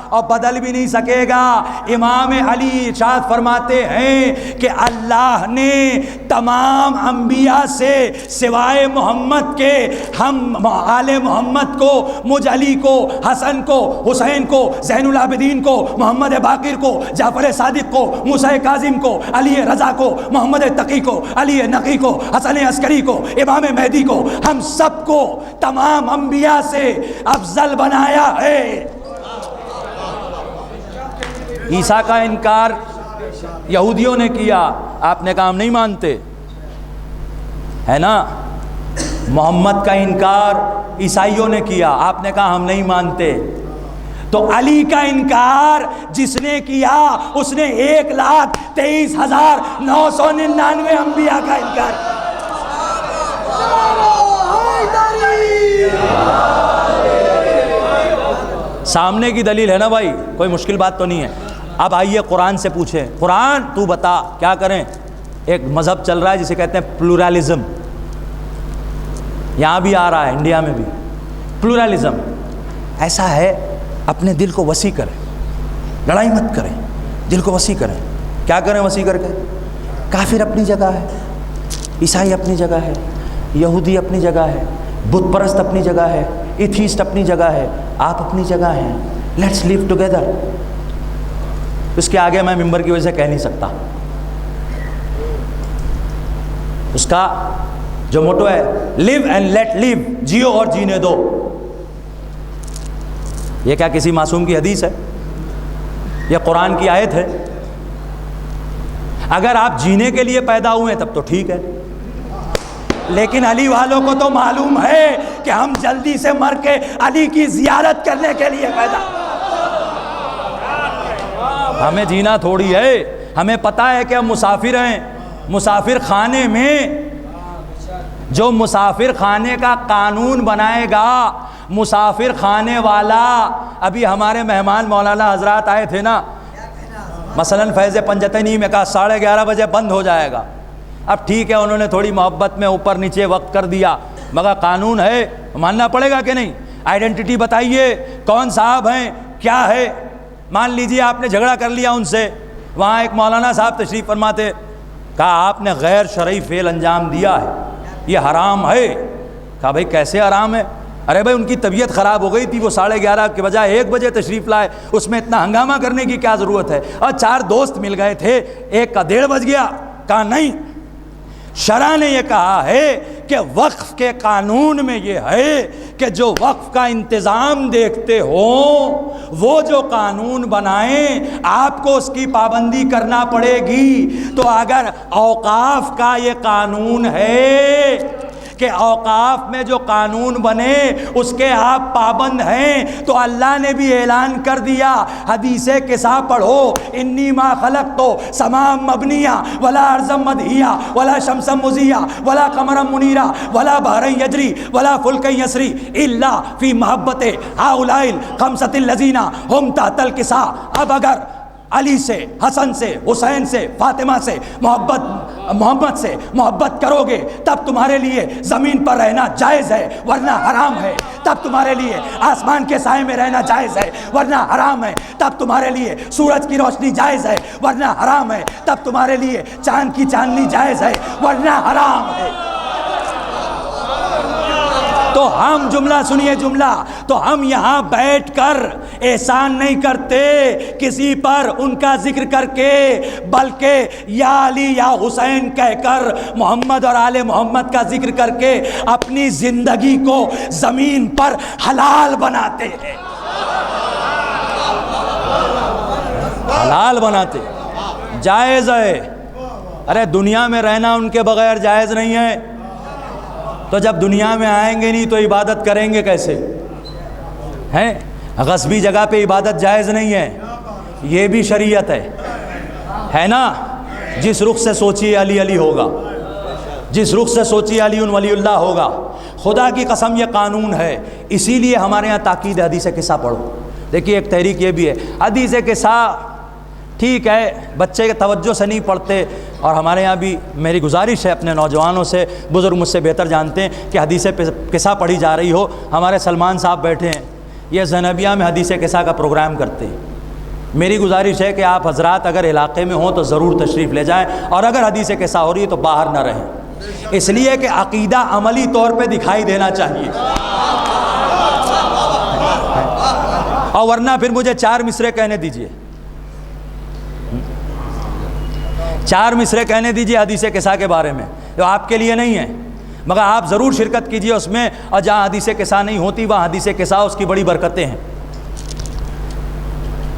اور بدل بھی نہیں سکے گا۔ امام علی ارشاد فرماتے ہیں کہ اللہ نے تمام انبیاء سے سوائے محمد کے ہم آل محمد کو، مجھ علی کو، حسن کو، حسین کو، زین العابدین کو، محمد باقر کو، جعفر صادق کو، موسیٰ کاظم کو، علی رضا کو، محمد تقی کو، علی نقی کو، حسن عسکری کو، امام مہدی کو، ہم سب کو تمام انبیاء سے افضل بنایا ہے۔ عیسیٰ کا انکار یہودیوں نے کیا، آپ نے کہا ہم نہیں مانتے، ہے نا؟ محمد کا انکار عیسائیوں نے کیا، آپ نے کہا ہم نہیں مانتے۔ تو علی کا انکار جس نے کیا اس نے 1,23,999 انبیاء کا انکار کیا۔ سامنے کی دلیل ہے نا بھائی، کوئی مشکل بات تو نہیں ہے۔ اب آئیے قرآن سے پوچھیں، قرآن تو بتا کیا کریں؟ ایک مذہب چل رہا ہے جسے کہتے ہیں پلورالزم، یہاں بھی آ رہا ہے، انڈیا میں بھی پلورالزم۔ ایسا ہے اپنے دل کو وسیع کریں، لڑائی مت کریں، دل کو وسیع کریں۔ کیا کریں وسیع کر کے؟ کافر اپنی جگہ ہے، عیسائی اپنی جگہ ہے، یہودی اپنی جگہ ہے، بت پرست اپنی جگہ ہے، ایتھیسٹ اپنی جگہ ہے، آپ اپنی جگہ ہیں۔ Let's live together. اس کے آگے میں ممبر کی وجہ سے کہہ نہیں سکتا۔ اس کا جو موٹو ہے لیو اینڈ لیٹ لیو، جیو اور جینے دو۔ یہ کیا کسی معصوم کی حدیث ہے؟ یہ قرآن کی آیت ہے۔ اگر آپ جینے کے لیے پیدا ہوئے تب تو ٹھیک ہے، لیکن علی والوں کو تو معلوم ہے کہ ہم جلدی سے مر کے علی کی زیارت کرنے کے لیے پیدا۔ ہمیں جینا تھوڑی ہے، ہمیں پتہ ہے کہ ہم مسافر ہیں۔ مسافر خانے میں جو مسافر خانے کا قانون بنائے گا، مسافر خانے والا، ابھی ہمارے مہمان مولانا حضرات آئے تھے نا، مثلا فیض پنجتنی میں کہا 11:30 بجے بند ہو جائے گا۔ اب ٹھیک ہے، انہوں نے تھوڑی محبت میں اوپر نیچے وقت کر دیا، مگر قانون ہے، ماننا پڑے گا کہ نہیں؟ آئیڈینٹی بتائیے، کون صاحب ہیں، کیا ہے؟ مان لیجئے آپ نے جھگڑا کر لیا ان سے، وہاں ایک مولانا صاحب تشریف فرماتے، کہا آپ نے غیر شرعی فعل انجام دیا ہے، یہ حرام ہے۔ کہا بھائی کیسے حرام ہے؟ ارے بھائی ان کی طبیعت خراب ہو گئی تھی، وہ 11:30 کے بجائے 1 بجے تشریف لائے، اس میں اتنا ہنگامہ کرنے کی کیا ضرورت ہے؟ اور 4 دوست مل گئے تھے، ایک کا 1:30 بج گیا۔ کہا نہیں، شرع نے یہ کہا ہے کہ وقف کے قانون میں یہ ہے کہ جو وقف کا انتظام دیکھتے ہوں وہ جو قانون بنائیں آپ کو اس کی پابندی کرنا پڑے گی۔ تو اگر اوقاف کا یہ قانون ہے کہ اوقاف میں جو قانون بنے اس کے آپ پابند ہیں، تو اللہ نے بھی اعلان کر دیا، حدیث قصہ پڑھو، انی ما خلقت سماء مبنیہ ولا ارضا مدحیہ ولا شمسا مضیہ ولا قمرا منیرا ولا بحرا یجری ولا فلکا یسری الا فی محبت ہؤلاء الخمسۃ الذین هم تحت القصہ۔ اب اگر علی سے، حسن سے، حسین سے، فاطمہ سے محمد سے محبت کرو گے تب تمہارے لیے زمین پر رہنا جائز ہے ورنہ حرام ہے، تب تمہارے لیے آسمان کے سائے میں رہنا جائز ہے ورنہ حرام ہے، تب تمہارے لیے سورج کی روشنی جائز ہے ورنہ حرام ہے، تب تمہارے لیے چاند کی چاندنی جائز ہے ورنہ حرام ہے۔ تو ہم جملہ سنیے، جملہ تو ہم یہاں بیٹھ کر احسان نہیں کرتے کسی پر ان کا ذکر کر کے، بلکہ یا علی یا حسین کہہ کر محمد اور آل محمد کا ذکر کر کے اپنی زندگی کو زمین پر حلال بناتے ہیں، حلال بناتے، جائز ہے۔ ارے دنیا میں رہنا ان کے بغیر جائز نہیں ہے، تو جب دنیا میں آئیں گے نہیں تو عبادت کریں گے کیسے؟ ہیں غصبی جگہ پہ عبادت جائز نہیں ہے، یہ بھی شریعت ہے نا؟ جس رخ سے سوچیے علی علی ہوگا، جس رخ سے سوچیے علی ولی اللہ ہوگا۔ خدا کی قسم یہ قانون ہے، اسی لیے ہمارے یہاں تاکید حدیث قصہ پڑھو۔ دیکھیے ایک تحریک یہ بھی ہے، حدیث قصہ ٹھیک ہے بچے کے توجہ سے نہیں پڑھتے، اور ہمارے یہاں بھی میری گزارش ہے اپنے نوجوانوں سے، بزرگ مجھ سے بہتر جانتے ہیں کہ حدیث قصہ پڑھی جا رہی ہو، ہمارے سلمان صاحب بیٹھے ہیں، یہ زینبیہ میں حدیث قصہ کا پروگرام کرتے ہیں، میری گزارش ہے کہ آپ حضرات اگر علاقے میں ہوں تو ضرور تشریف لے جائیں، اور اگر حدیث قصہ ہو رہی ہے تو باہر نہ رہیں، اس لیے کہ عقیدہ عملی طور پہ دکھائی دینا چاہیے، اور ورنہ پھر مجھے 4 مصرے کہنے دیجئے، 4 مصرے کہنے دیجئے حدیث قصہ کے بارے میں، جو آپ کے لیے نہیں ہے، مگر آپ ضرور شرکت کیجئے اس میں، اور جہاں حدیث قصہ نہیں ہوتی وہاں حدیث قصہ اس کی بڑی برکتیں ہیں۔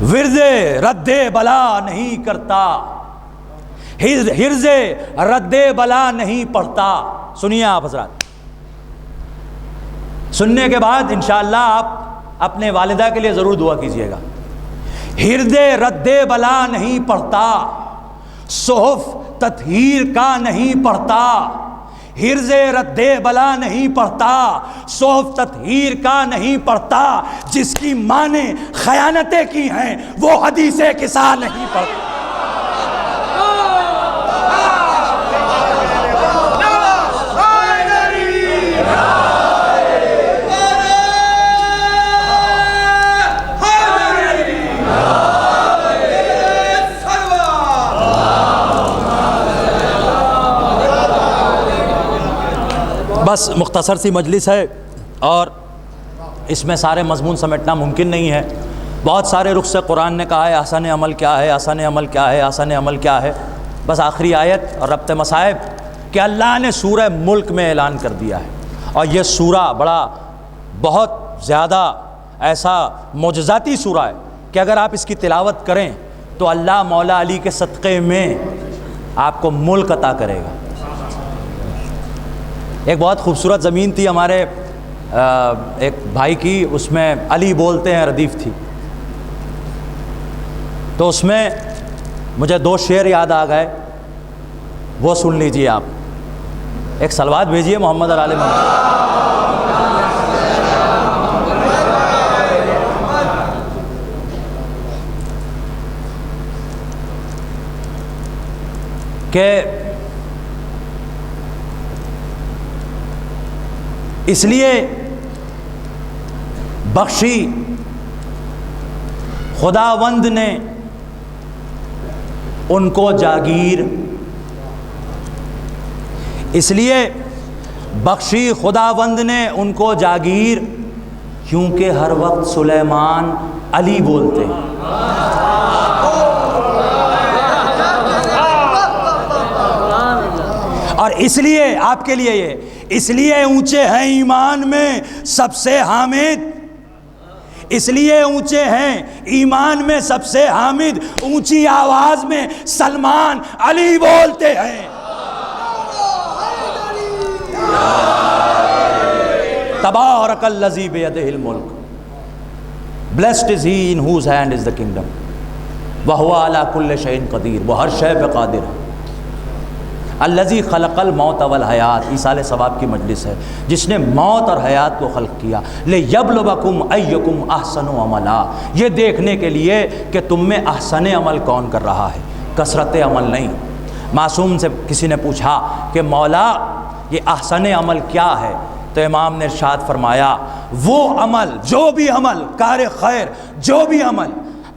ورد رد بلا نہیں کرتا، حرز رد بلا نہیں پڑھتا، سنیے آپ حضرات، سننے کے بعد انشاءاللہ آپ اپنے والدہ کے لیے ضرور دعا کیجئے گا۔ حرز رد بلا نہیں پڑھتا، صحف تطہیر کا نہیں پڑھتا، حرز رد بلا نہیں پڑھتا، صحف تطہیر کا نہیں پڑھتا، جس کی ماں نے خیانتیں کی ہیں وہ حدیث قصہ نہیں پڑھتا۔ بس مختصر سی مجلس ہے اور اس میں سارے مضمون سمیٹنا ممکن نہیں ہے، بہت سارے رخ سے قرآن نے کہا ہے احسن عمل کیا ہے، احسن عمل کیا ہے، احسن عمل کیا ہے، بس آخری آیت اور ربط مصائب کہ اللہ نے سورہ ملک میں اعلان کر دیا ہے، اور یہ سورہ بہت زیادہ ایسا معجزاتی سورہ ہے کہ اگر آپ اس کی تلاوت کریں تو اللہ مولا علی کے صدقے میں آپ کو ملک عطا کرے گا۔ ایک بہت خوبصورت زمین تھی ہمارے ایک بھائی کی، اس میں علی بولتے ہیں ردیف تھی، تو اس میں مجھے 2 شعر یاد آ گئے، وہ سن لیجئے آپ، ایک صلوات بھیجیے محمد اور آل محمد۔ کہ اس لیے بخشی خداوند نے ان کو جاگیر، اس لیے بخشی خداوند نے ان کو جاگیر، کیونکہ ہر وقت سلیمان علی بولتے ہیں۔ اور اس لیے آپ کے لیے یہ اس لیے اونچے ہیں ایمان میں سب سے حامد، اس لیے اونچے ہیں ایمان میں سب سے حامد، اونچی آواز میں سلمان علی بولتے ہیں۔ تبارک الذی بیدہ الملک، blessed is he in whose hand is the kingdom، وہو علی کل شیء قدیر، وہ ہر شے پہ قادر ہے۔ الذی خلق الموت والحیات، ایصال ثواب کی مجلس ہے، جس نے موت اور حیات کو خلق کیا، لیبلوکم ایکم احسن عملا، یہ دیکھنے کے لیے کہ تم میں احسن عمل کون کر رہا ہے، کثرت عمل نہیں۔ معصوم سے کسی نے پوچھا کہ مولا یہ احسن عمل کیا ہے، تو امام نے ارشاد فرمایا وہ عمل، جو بھی عمل کار خیر، جو بھی عمل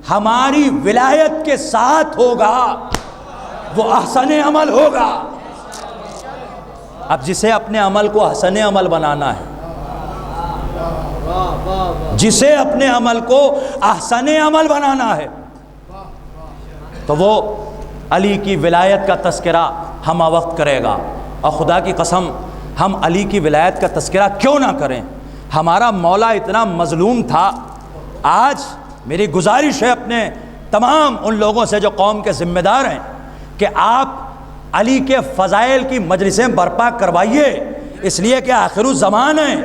ہماری ولایت کے ساتھ ہوگا وہ احسن عمل ہوگا۔ اب جسے اپنے عمل کو احسن عمل بنانا ہے، جسے اپنے عمل کو احسن عمل بنانا ہے، تو وہ علی کی ولایت کا تذکرہ ہمہ وقت کرے گا۔ اور خدا کی قسم ہم علی کی ولایت کا تذکرہ کیوں نہ کریں، ہمارا مولا اتنا مظلوم تھا۔ آج میری گزارش ہے اپنے تمام ان لوگوں سے جو قوم کے ذمہ دار ہیں کہ آپ علی کے فضائل کی مجلسیں برپا کروائیے، اس لیے کہ آخر الزمان ہے،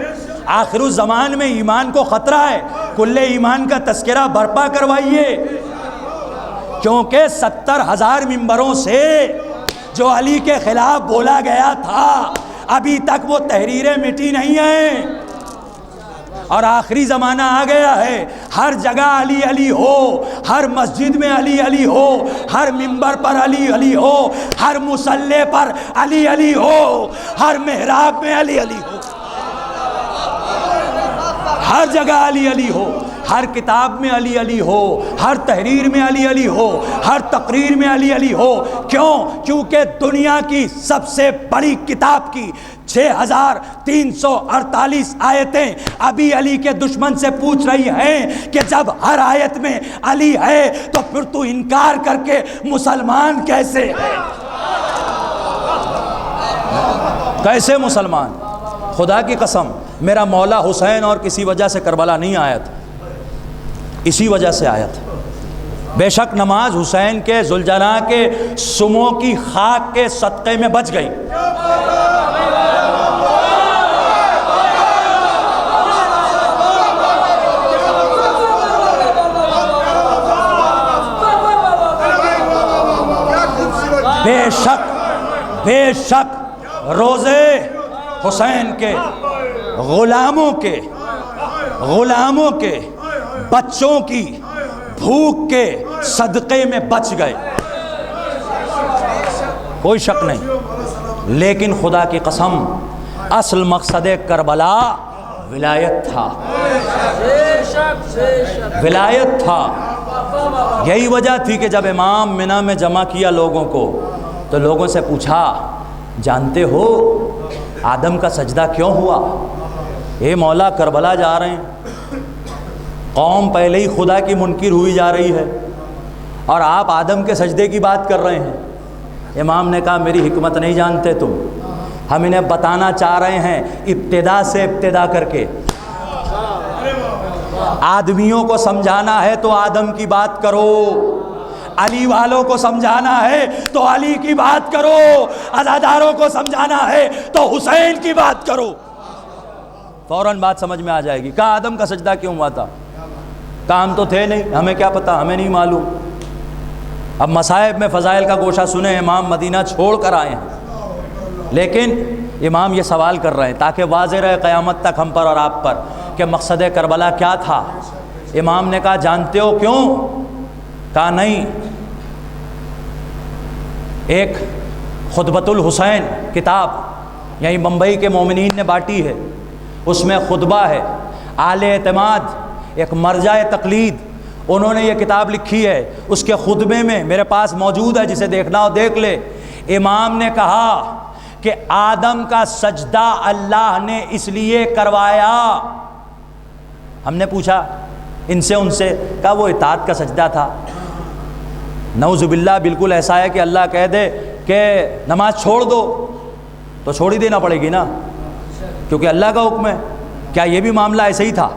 آخر الزمان میں ایمان کو خطرہ ہے، کل ایمان کا تذکرہ برپا کروائیے، کیونکہ 70,000 ممبروں سے جو علی کے خلاف بولا گیا تھا ابھی تک وہ تحریریں مٹی نہیں ہیں، اور آخری زمانہ آ گیا ہے، ہر جگہ علی علی ہو، ہر مسجد میں علی علی ہو، ہر ممبر پر علی علی ہو، ہر مصلی پر علی علی ہو، ہر محراب میں علی علی ہو، ہر جگہ علی علی ہو، ہر کتاب میں علی علی ہو، ہر تحریر میں علی علی ہو، ہر تقریر میں علی علی ہو۔ کیوں؟ کیونکہ دنیا کی سب سے بڑی کتاب کی 6348 آیتیں ابھی علی کے دشمن سے پوچھ رہی ہیں کہ جب ہر آیت میں علی ہے تو پھر تو انکار کر کے مسلمان کیسے ہے؟ کیسے مسلمان؟ خدا کی قسم میرا مولا حسین اور کسی وجہ سے کربلا نہیں آیا تھا، اسی وجہ سے آیا تھا۔ بے شک نماز حسین کے ذوالجناح کے سموں کی خاک کے صدقے میں بچ گئی، بے شک روزے حسین کے غلاموں کے بچوں کی بھوک کے صدقے میں بچ گئے، کوئی شک نہیں۔ لیکن خدا کی قسم اصل مقصد کربلا ولایت تھا، ولایت تھا۔ یہی وجہ تھی کہ جب امام منی میں جمع کیا لوگوں کو تو لوگوں سے پوچھا، جانتے ہو آدم کا سجدہ کیوں ہوا؟ اے مولا کربلا جا رہے ہیں، قوم پہلے ہی خدا کی منکر ہوئی جا رہی ہے اور آپ آدم کے سجدے کی بات کر رہے ہیں۔ امام نے کہا میری حکمت نہیں جانتے تم، ہم انہیں بتانا چاہ رہے ہیں ابتدا سے ابتدا کر کے۔ آدمیوں کو سمجھانا ہے تو آدم کی بات کرو، علی والوں کو سمجھانا ہے تو علی کی بات کرو، عزاداروں کو سمجھانا ہے تو حسین کی بات کرو، فوراً بات سمجھ میں آ جائے گی۔ کہا آدم کا سجدہ کیوں ہوا تھا؟ کہا ہم تو تھے نہیں، ہمیں کیا پتہ، ہمیں نہیں معلوم۔ اب مصائب میں فضائل کا گوشہ سنیں، امام مدینہ چھوڑ کر آئے ہیں، لیکن امام یہ سوال کر رہے ہیں تاکہ واضح رہے قیامت تک ہم پر اور آپ پر کہ مقصد کربلا کیا تھا۔ امام نے کہا جانتے ہو کیوں؟ کہا نہیں، ایک خطبۃ الحسین کتاب یہیں بمبئی کے مومنین نے بانٹی ہے، اس میں خطبہ ہے، آل اعتماد ایک مرجع تقلید انہوں نے یہ کتاب لکھی ہے، اس کے خطبے میں میرے پاس موجود ہے، جسے دیکھنا ہو دیکھ لے۔ امام نے کہا کہ آدم کا سجدہ اللہ نے اس لیے کروایا۔ ہم نے پوچھا ان سے کہا وہ اطاعت کا سجدہ تھا۔ نعوذ باللہ بالکل ایسا ہے کہ اللہ کہہ دے کہ نماز چھوڑ دو تو چھوڑ ہی دینا پڑے گی نا، کیونکہ اللہ کا حکم ہے۔ کیا یہ بھی معاملہ ایسے ہی تھا؟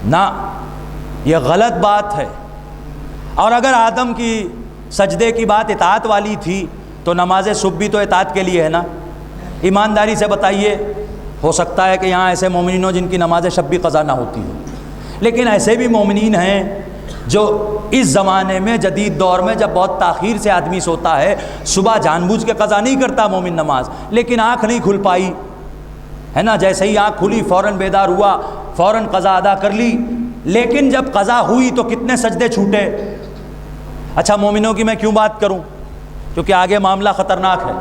نہ، یہ غلط بات ہے۔ اور اگر آدم کی سجدے کی بات اطاعت والی تھی تو نماز صبح بھی تو اطاعت کے لیے ہے نا۔ ایمانداری سے بتائیے، ہو سکتا ہے کہ یہاں ایسے مومنین ہوں جن کی نماز شب بھی قضا نہ ہوتی ہے، لیکن ایسے بھی مومنین ہیں جو اس زمانے میں جدید دور میں جب بہت تاخیر سے آدمی سوتا ہے، صبح جان بوجھ کے قضا نہیں کرتا مومن نماز، لیکن آنکھ نہیں کھل پائی ہے نا، جیسے ہی آنکھ کھلی فوراً بیدار ہوا، فوراً قضا ادا کر لی، لیکن جب قضا ہوئی تو کتنے سجدے چھوٹے۔ اچھا مومنوں کی میں کیوں بات کروں؟ کیونکہ آگے معاملہ خطرناک ہے۔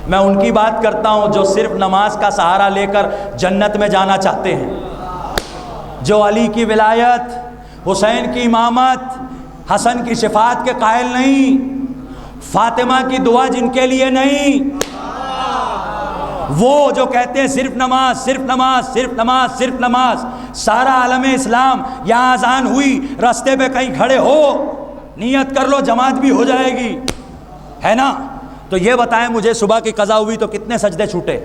میں ان کی بات کرتا ہوں جو صرف نماز کا سہارا لے کر جنت میں جانا چاہتے ہیں، جو علی کی ولایت، حسین کی امامت، حسن کی شفاعت کے قائل نہیں، فاطمہ کی دعا جن کے لیے نہیں، وہ جو کہتے ہیں صرف نماز صرف نماز صرف نماز صرف نماز۔ سارا عالم اسلام یہاں اذان ہوئی، راستے پہ کہیں کھڑے ہو، نیت کر لو جماعت بھی ہو جائے گی، ہے نا؟ تو یہ بتائیں مجھے صبح کی قضا ہوئی تو کتنے سجدے چھوٹے؟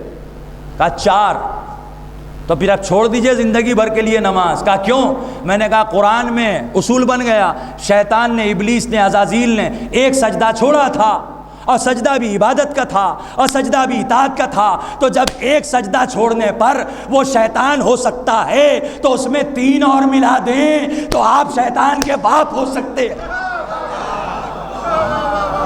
کہا 4۔ تو پھر اب چھوڑ دیجئے زندگی بھر کے لیے نماز۔ کہا کیوں؟ میں نے کہا قرآن میں اصول بن گیا، شیطان نے، ابلیس نے، عزازیل نے ایک سجدہ چھوڑا تھا، اور سجدہ بھی عبادت کا تھا اور سجدہ بھی اطاعت کا تھا، تو جب ایک سجدہ چھوڑنے پر وہ شیطان ہو سکتا ہے تو اس میں 3 اور ملا دیں تو آپ شیطان کے باپ ہو سکتے ہیں۔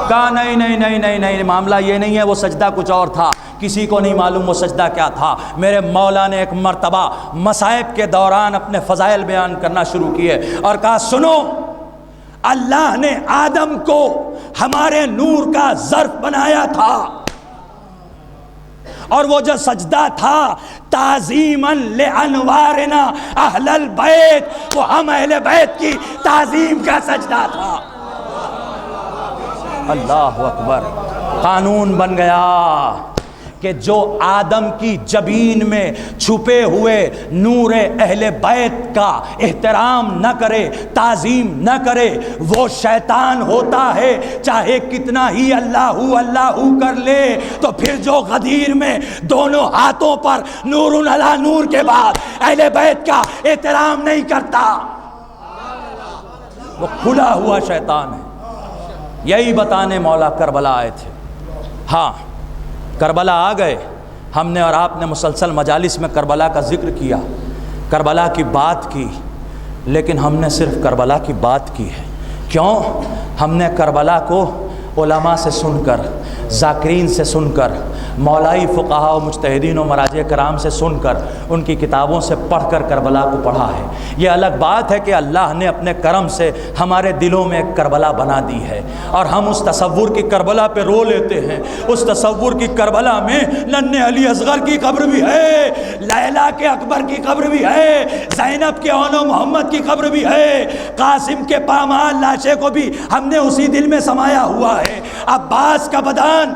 کہا نہیں نہیں نہیں نہیں نہیں، معاملہ یہ نہیں ہے، وہ سجدہ کچھ اور تھا۔ کسی کو نہیں معلوم وہ سجدہ کیا تھا۔ میرے مولا نے ایک مرتبہ مصائب کے دوران اپنے فضائل بیان کرنا شروع کیے اور کہا سنو، اللہ نے آدم کو ہمارے نور کا ظرف بنایا تھا، اور وہ جو سجدہ تھا تعظیماً لانوارنا اہل البیت، وہ ہم اہل بیت کی تعظیم کا سجدہ تھا۔ اللہ اکبر۔ قانون بن گیا کہ جو آدم کی جبین میں چھپے ہوئے نور اہل بیت کا احترام نہ کرے، تعظیم نہ کرے، وہ شیطان ہوتا ہے، چاہے کتنا ہی اللہ اللہ کر لے تو پھر جو غدیر میں دونوں ہاتھوں پر نور علی نور کے بعد اہل بیت کا احترام نہیں کرتا، وہ کھلا ہوا شیطان ہے۔ یہی بتانے مولا کربلا آئے تھے۔ ہاں، کربلا آ گئے، ہم نے اور آپ نے مسلسل مجالس میں کربلا کا ذکر کیا، کربلا کی بات کی، لیکن ہم نے صرف کربلا کی بات کی ہے۔ کیوں؟ ہم نے کربلا کو علماء سے سن کر، ذاکرین سے سن کر، مولائی فقہاء و مجتہدین و مراجع کرام سے سن کر، ان کی کتابوں سے پڑھ کر کربلا کو پڑھا ہے۔ یہ الگ بات ہے کہ اللہ نے اپنے کرم سے ہمارے دلوں میں ایک کربلا بنا دی ہے، اور ہم اس تصور کی کربلا پہ رو لیتے ہیں۔ اس تصور کی کربلا میں ننھے علی اصغر کی قبر بھی ہے، لیلا کے اکبر کی قبر بھی ہے، زینب کے اون و محمد کی قبر بھی ہے، قاسم کے پامال لاشے کو بھی ہم نے اسی دل میں سمایا ہوا ہے۔ عباس کا بدن،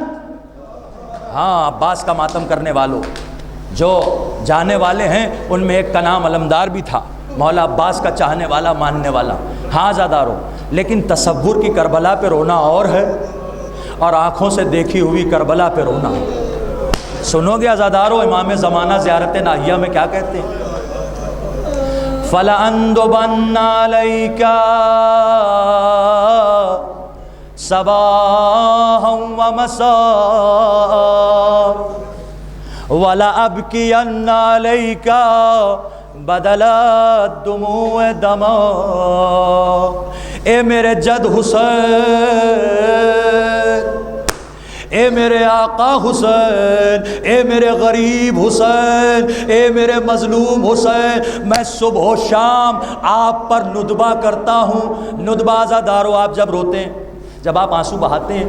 ہاں عباس کا ماتم کرنے والوں جو جانے والے ہیں، ان میں ایک کا نام علمدار بھی تھا، مولا عباس کا چاہنے والا، ماننے والا۔ ہاں زادارو، لیکن تصور کی کربلا پہ رونا اور ہے، اور آنکھوں سے دیکھی ہوئی کربلا پہ رونا۔ سنو گے عزادارو، امام زمانہ زیارت ناہیہ میں کیا کہتے ہیں؟ فَلَأَنْدُبَنَّ عَلَيْكَ صباحا ومساء وَلَأَبْكِيَنَّ عَلَيْكَ بدل الدموع دما۔ اے میرے جد حسین، اے میرے آقا حسین، اے میرے غریب حسین، اے میرے مظلوم حسین، میں صبح و شام آپ پر ندبہ کرتا ہوں۔ ندبہ عزادارو، آپ جب روتے ہیں، جب آپ آنسو بہاتے ہیں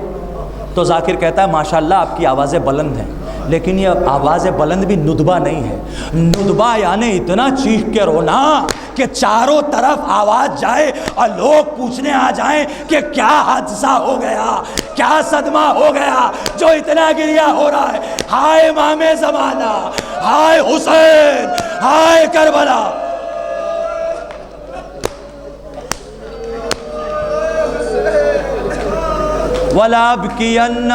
تو ذاکر کہتا ہے ماشاءاللہ آپ کی آوازیں بلند ہیں، لیکن یہ آواز بلند بھی ندبہ نہیں ہے۔ ندبہ یعنی اتنا چیخ کے رونا کہ چاروں طرف آواز جائے اور لوگ پوچھنے آ جائیں کہ کیا حادثہ ہو گیا، کیا صدمہ ہو گیا جو اتنا گریہ ہو رہا ہے۔ ہائے امام زمانہ، ہائے حسین، ہائے کربلا۔ وَلَأَبْكِيَنَّ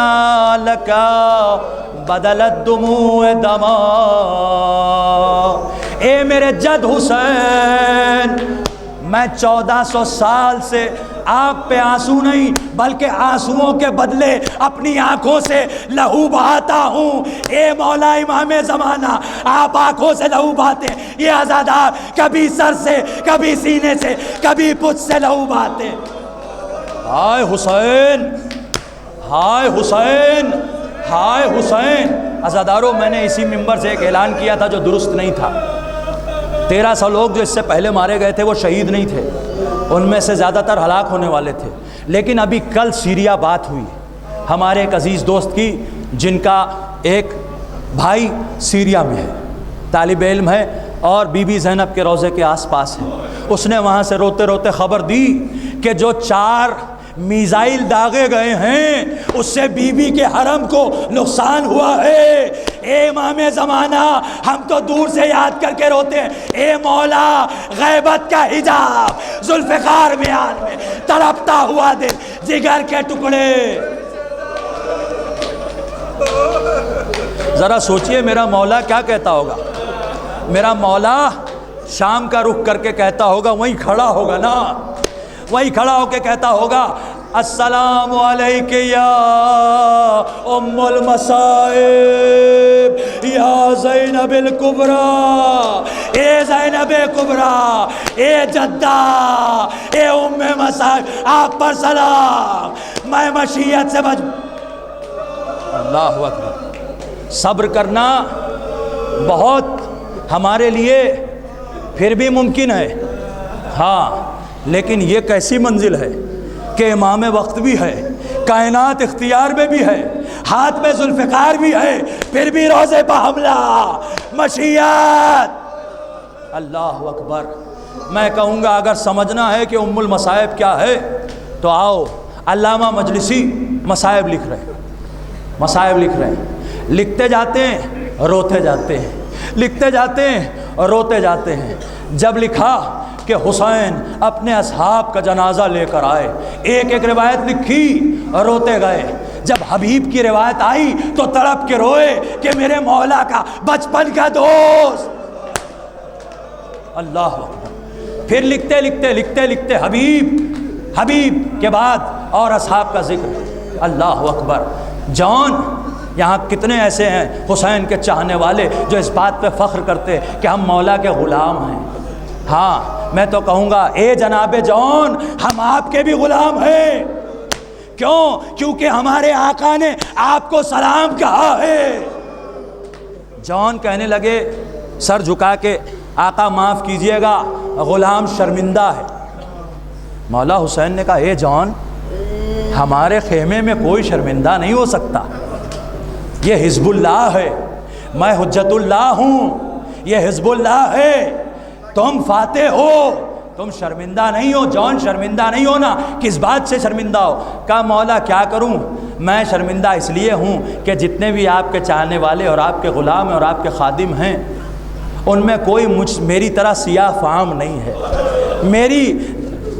لَكَ بدل الدموع دما۔ اے میرے جد حسین، میں 1400 سال سے آپ پہ آنسو نہیں بلکہ آنسوؤں کے بدلے اپنی آنکھوں سے لہو بہاتا ہوں۔ اے مولا امام زمانہ، آپ آنکھوں سے لہو بہاتے ہیں، یہ عزادار کبھی سر سے، کبھی سینے سے، کبھی پچھ سے لہو بہاتے۔ ہائے حسین، ہائے حسین، ہائے حسین۔ عزاداروں، میں نے اسی منبر سے ایک اعلان کیا تھا جو درست نہیں تھا۔ 1300 لوگ جو اس سے پہلے مارے گئے تھے وہ شہید نہیں تھے، ان میں سے زیادہ تر ہلاک ہونے والے تھے۔ لیکن ابھی کل سیریا بات ہوئی ہمارے ایک عزیز دوست کی، جن کا ایک بھائی سیریا میں ہے، طالب علم ہے، اور بی بی زینب کے روضے کے آس پاس ہے۔ اس نے وہاں سے روتے روتے خبر دی کہ جو 4 میزائل داغے گئے ہیں اس سے بی بی کے حرم کو نقصان ہوا ہے۔ اے امام زمانہ، ہم تو دور سے یاد کر کے روتے ہیں، اے مولا غیبت کا حجاب، ذوالفقار میان میں تڑپتا ہوا دل، جگر کے ٹکڑے۔ ذرا سوچئے میرا مولا کیا کہتا ہوگا؟ میرا مولا شام کا رخ کر کے کہتا ہوگا، وہیں کھڑا ہوگا نا، وہی کھڑا ہو کے کہتا ہوگا السلام علیک یا ام المصائب یا زینب الکبریٰ، اے زینب کبریٰ، اے جدہ، اے ام مصائب، آپ پر سلام، میں مشیت سے اللہ اکبر۔ صبر کرنا بہت ہمارے لیے پھر بھی ممکن ہے، ہاں، لیکن یہ کیسی منزل ہے کہ امام وقت بھی ہے، کائنات اختیار میں بھی ہے، ہاتھ میں ذوالفقار بھی ہے، پھر بھی روزے پہ حملہ، مشیت۔ اللہ اکبر۔ میں کہوں گا اگر سمجھنا ہے کہ ام المصائب کیا ہے تو آؤ، علامہ مجلسی مصائب لکھ رہے ہیں، مصائب لکھ رہے ہیں، لکھتے جاتے ہیں روتے جاتے ہیں، لکھتے جاتے ہیں روتے جاتے ہیں۔ جب لکھا کہ حسین اپنے اصحاب کا جنازہ لے کر آئے، ایک ایک روایت لکھی، روتے گئے۔ جب حبیب کی روایت آئی تو تڑپ کے روئے کہ میرے مولا کا بچپن کا دوست۔ اللہ اکبر۔ پھر لکھتے لکھتے لکھتے لکھتے حبیب کے بعد اور اصحاب کا ذکر۔ اللہ اکبر۔ جان، یہاں کتنے ایسے ہیں حسین کے چاہنے والے جو اس بات پہ فخر کرتے کہ ہم مولا کے غلام ہیں۔ ہاں، میں تو کہوں گا اے جناب جان، ہم آپ کے بھی غلام ہیں۔ کیوں؟ کیونکہ ہمارے آقا نے آپ کو سلام کہا ہے۔ جان کہنے لگے سر جھکا کے، آقا معاف کیجئے گا، غلام شرمندہ ہے۔ مولا حسین نے کہا اے جان، ہمارے خیمے میں کوئی شرمندہ نہیں ہو سکتا، یہ حزب اللہ ہے، میں حجت اللہ ہوں، یہ حزب اللہ ہے، تم فاتح ہو، تم شرمندہ نہیں ہو۔ جان شرمندہ نہیں ہونا، کس بات سے شرمندہ ہو؟ کہا مولا کیا کروں، میں شرمندہ اس لیے ہوں کہ جتنے بھی آپ کے چاہنے والے اور آپ کے غلام ہیں اور آپ کے خادم ہیں، ان میں کوئی میری طرح سیاہ فام نہیں ہے۔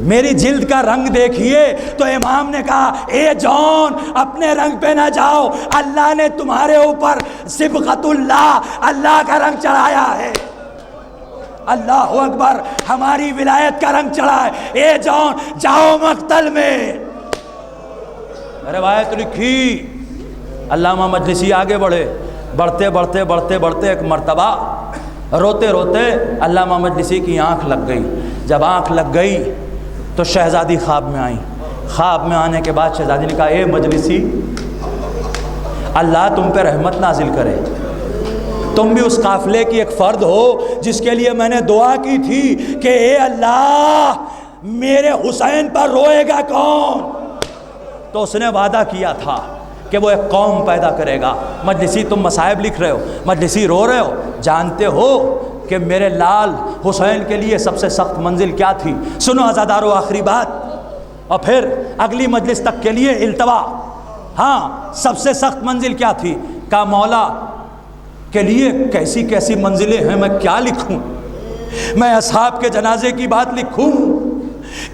میری جلد کا رنگ دیکھیے تو امام نے کہا اے جان، اپنے رنگ پہ نہ جاؤ، اللہ نے تمہارے اوپر صبغت اللہ کا رنگ چڑھایا ہے۔ اللہ اکبر، ہماری ولایت کا رنگ چڑھا ہے۔ اے جان جاؤ مقتل میں۔ روایت لکھی، علامہ مجلسی آگے بڑھتے ایک مرتبہ روتے روتے علامہ مجلسی کی آنکھ لگ گئی۔ جب آنکھ لگ گئی تو شہزادی خواب میں آئیں۔ خواب میں آنے کے بعد شہزادی نے کہا اے مجلسی، اللہ تم پہ رحمت نازل کرے، تم بھی اس قافلے کی ایک فرد ہو جس کے لیے میں نے دعا کی تھی کہ اے اللہ میرے حسین پر روئے گا کون؟ تو اس نے وعدہ کیا تھا کہ وہ ایک قوم پیدا کرے گا۔ مجلسی تم مصائب لکھ رہے ہو، مجلسی رو رہے ہو، جانتے ہو کہ میرے لال حسین کے لیے سب سے سخت منزل کیا تھی؟ سنو عزادارو آخری بات، اور پھر اگلی مجلس تک کے لیے التوا۔ ہاں، سب سے سخت منزل کیا تھی؟ کہا مولا کے لیے کیسی کیسی منزلیں ہیں، میں کیا لکھوں؟ میں اصحاب کے جنازے کی بات لکھوں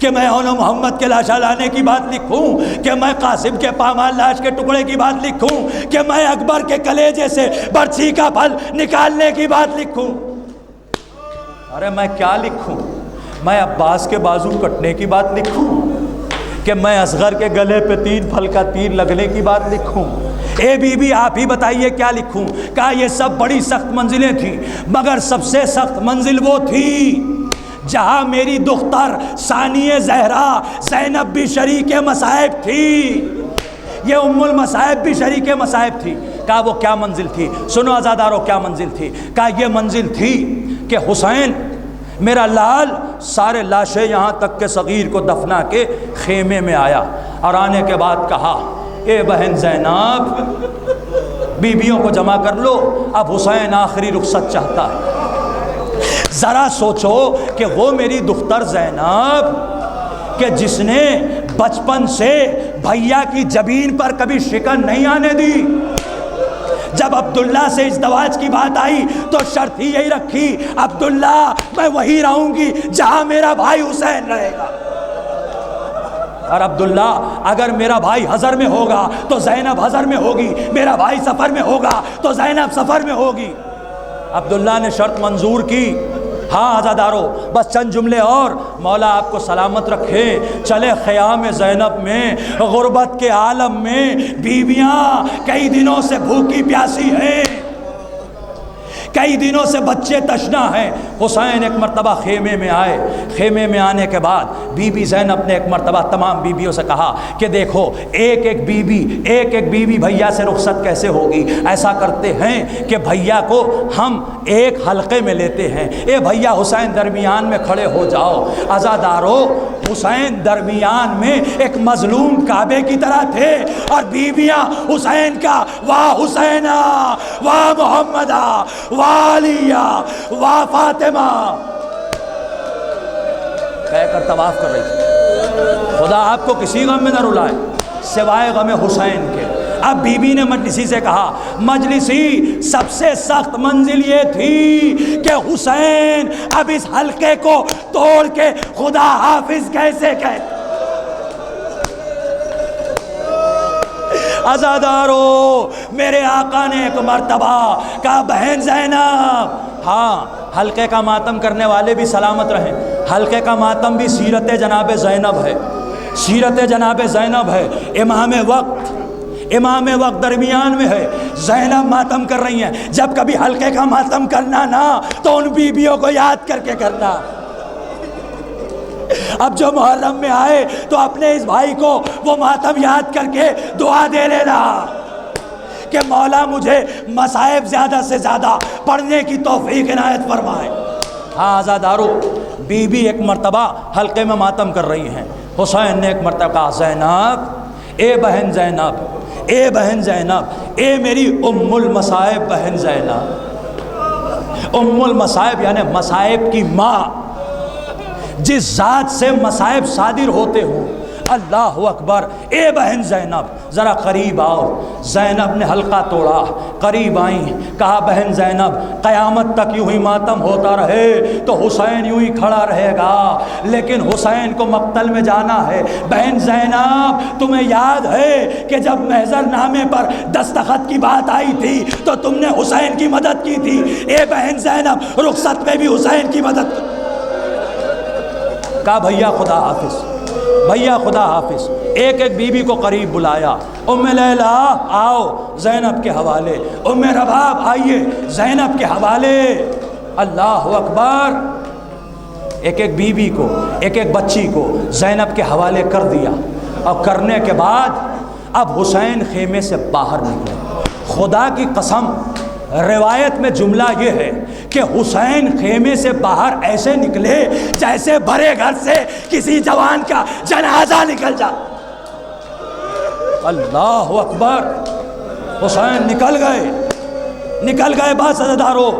کہ میں اون محمد کے لاشا لانے کی بات لکھوں کہ میں قاسم کے پامال لاش کے ٹکڑے کی بات لکھوں کہ میں اکبر کے کلیجے سے برچھی کا پھل نکالنے کی بات لکھوں؟ ارے میں کیا لکھوں؟ میں عباس کے بازو کٹنے کی بات لکھوں کہ میں اصغر کے گلے پہ 3 پھل کا تیر لگنے کی بات لکھوں؟ اے بی بی آپ ہی بتائیے کیا لکھوں؟ کہا یہ سب بڑی سخت منزلیں تھیں، مگر سب سے سخت منزل وہ تھی جہاں میری دختر ثانیہ زہرا زینب بھی شریک مصائب تھی، یہ ام المصائب بھی شریک مصائب تھی۔ کہا وہ کیا منزل تھی؟ سنو عزادارو کیا منزل تھی؟ کہا یہ منزل تھی کہ حسین میرا لال سارے لاشیں یہاں تک کہ صغیر کو دفنا کے خیمے میں آیا، اور آنے کے بعد کہا اے بہن زینب بیویوں کو جمع کر لو، اب حسین آخری رخصت چاہتا ہے۔ ذرا سوچو کہ وہ میری دختر زینب کہ جس نے بچپن سے بھیا کی جبین پر کبھی شکن نہیں آنے دی، جب عبداللہ سے ازدواج کی بات آئی تو شرط ہی یہی رکھی عبداللہ میں وہی رہوں گی جہاں میرا بھائی حسین رہے گا، اور عبداللہ اگر میرا بھائی حضر میں ہوگا تو زینب حضر میں ہوگی، میرا بھائی سفر میں ہوگا تو زینب سفر میں ہوگی۔ عبداللہ نے شرط منظور کی۔ ہاں عزادارو بس چند جملے اور، مولا آپ کو سلامت رکھے۔ چلے خیام زینب میں غربت کے عالم میں بیویاں کئی دنوں سے بھوکی پیاسی ہیں، کئی دنوں سے بچے تشنا ہیں۔ حسین ایک مرتبہ خیمے میں آئے، خیمے میں آنے کے بعد بی بی زینب نے ایک مرتبہ تمام بیویوں سے کہا کہ دیکھو ایک ایک بیوی بھیا سے رخصت کیسے ہوگی؟ ایسا کرتے ہیں کہ بھیا کو ہم ایک حلقے میں لیتے ہیں، اے بھیا حسین درمیان میں کھڑے ہو جاؤ۔ عزادارو، حسین درمیان میں ایک مظلوم کعبے کی طرح تھے، اور بیویاں حسین کا واہ حسینہ، واہ محمدہ، واہ علیہ، واہ فاطمہ کہہ کر طواف کر رہی تھی۔ خدا آپ کو کسی غم میں نہ رلائے سوائے غم حسین کے۔ اب بی بی نے مجلسی سے کہا، مجلسی سب سے سخت منزل یہ تھی کہ حسین اب اس حلقے کو توڑ کے خدا حافظ کیسے کہے؟ عزادارو، میرے آقا نے ایک مرتبہ کہا بہن زینب، ہاں حلقے کا ماتم کرنے والے بھی سلامت رہیں، حلقے کا ماتم بھی سیرت جناب زینب ہے، سیرت جناب زینب ہے۔ امام وقت درمیان میں ہے، زینب ماتم کر رہی ہیں۔ جب کبھی حلقے کا ماتم کرنا نا تو ان بیویوں کو یاد کر کے کرنا۔ اب جو محرم میں آئے تو اپنے اس بھائی کو وہ ماتم یاد کر کے دعا دے لینا کہ مولا مجھے مصائب زیادہ سے زیادہ پڑھنے کی توفیق عنایت فرمائے۔ ہاں عزادارو، بی بی ایک مرتبہ حلقے میں ماتم کر رہی ہیں۔ حسین نے ایک مرتبہ کہا، زینب، اے بہن زینب، اے بہن زینب، اے میری ام المصائب بہن زینب۔ ام المصائب یعنی مصائب کی ماں، جس ذات سے مصائب صادر ہوتے ہوں۔ اللہ اکبر، اے بہن زینب ذرا قریب آؤ۔ زینب نے حلقہ توڑا، قریب آئیں، کہا بہن زینب قیامت تک یوں ہی ماتم ہوتا رہے تو حسین یوں ہی کھڑا رہے گا، لیکن حسین کو مقتل میں جانا ہے۔ بہن زینب، تمہیں یاد ہے کہ جب محضر نامے پر دستخط کی بات آئی تھی تو تم نے حسین کی مدد کی تھی۔ اے بہن زینب، رخصت میں بھی حسین کی مدد کی۔ کہا بھیا خدا حافظ، بھیا خدا حافظ۔ ایک ایک بیوی کو قریب بلایا، ام لیلا آؤ زینب کے حوالے، ام رباب آئیے زینب کے حوالے۔ اللہ اکبر، ایک ایک بیوی کو، ایک ایک بچی کو زینب کے حوالے کر دیا۔ اب کرنے کے بعد اب حسین خیمے سے باہر نکلے۔ خدا کی قسم، روایت میں جملہ یہ ہے کہ حسین خیمے سے باہر ایسے نکلے جیسے بھرے گھر سے کسی جوان کا جنازہ نکل جا۔ اللہ اکبر، حسین نکل گئے بس عزادارو،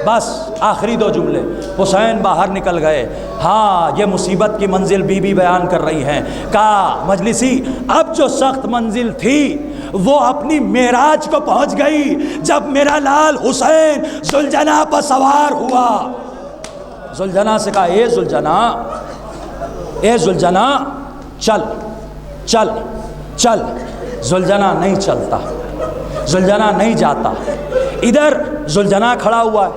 بس آخری دو جملے، حسین باہر نکل گئے۔ ہاں یہ مصیبت کی منزل بی بی بیان کر رہی ہیں۔ کہا مجلسی اب جو سخت منزل تھی وہ اپنی معراج کو پہنچ گئی جب میرا لال حسین ذوالجناح پر سوار ہوا۔ ذوالجناح سے کہا، اے ذوالجناح چل چل چل۔ ذوالجناح نہیں چلتا، ذوالجناح نہیں جاتا۔ ادھر ذوالجناح کھڑا ہوا ہے،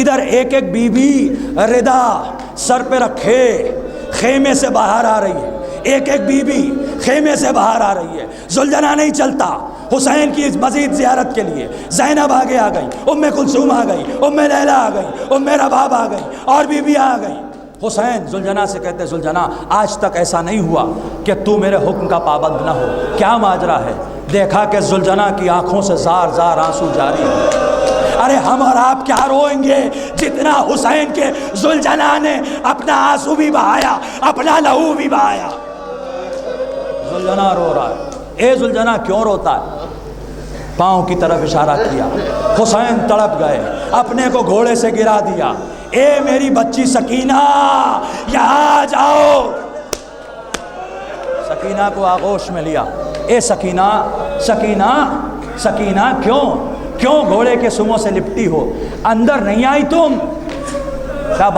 ادھر ایک ایک بیوی ردا سر پہ رکھے خیمے سے باہر آ رہی ہے، ایک ایک بیوی خیمے سے باہر آ رہی ہے۔ ذوالجناح نہیں چلتا حسین کی مزید زیارت کے لیے۔ زینب آگے آ گئی، ام کلثوم آ گئی، ام لیلا آ گئی، ام رباب آ گئی، اور بیویاں آ گئی۔ حسین ذوالجناح سے کہتے، ذوالجناح آج تک ایسا نہیں ہوا کہ تو میرے حکم کا پابند نہ ہو، کیا ماجرا ہے؟ دیکھا کہ ذوالجناح کی آنکھوں سے زار زار آنسو جاری ہے۔ ارے ہم اور آپ کیا روئیں گے جتنا حسین کے ذوالجناح نے اپنا آنسو بھی بہایا، اپنا لہو بھی بہایا۔ ذوالجناح رو رہا ہے۔ اے ذوالجناح کیوں روتا ہے؟ پاؤں کی طرف اشارہ کیا۔ حسین تڑپ گئے، اپنے کو گھوڑے سے گرا دیا۔ اے میری بچی سکینہ، یہاں آ جاؤ۔ سکینہ کو آغوش میں لیا۔ اے سکینہ، سکینہ، سکینہ کیوں گھوڑے کے سموں سے لپٹی ہو؟ اندر نہیں آئی تم؟ کہا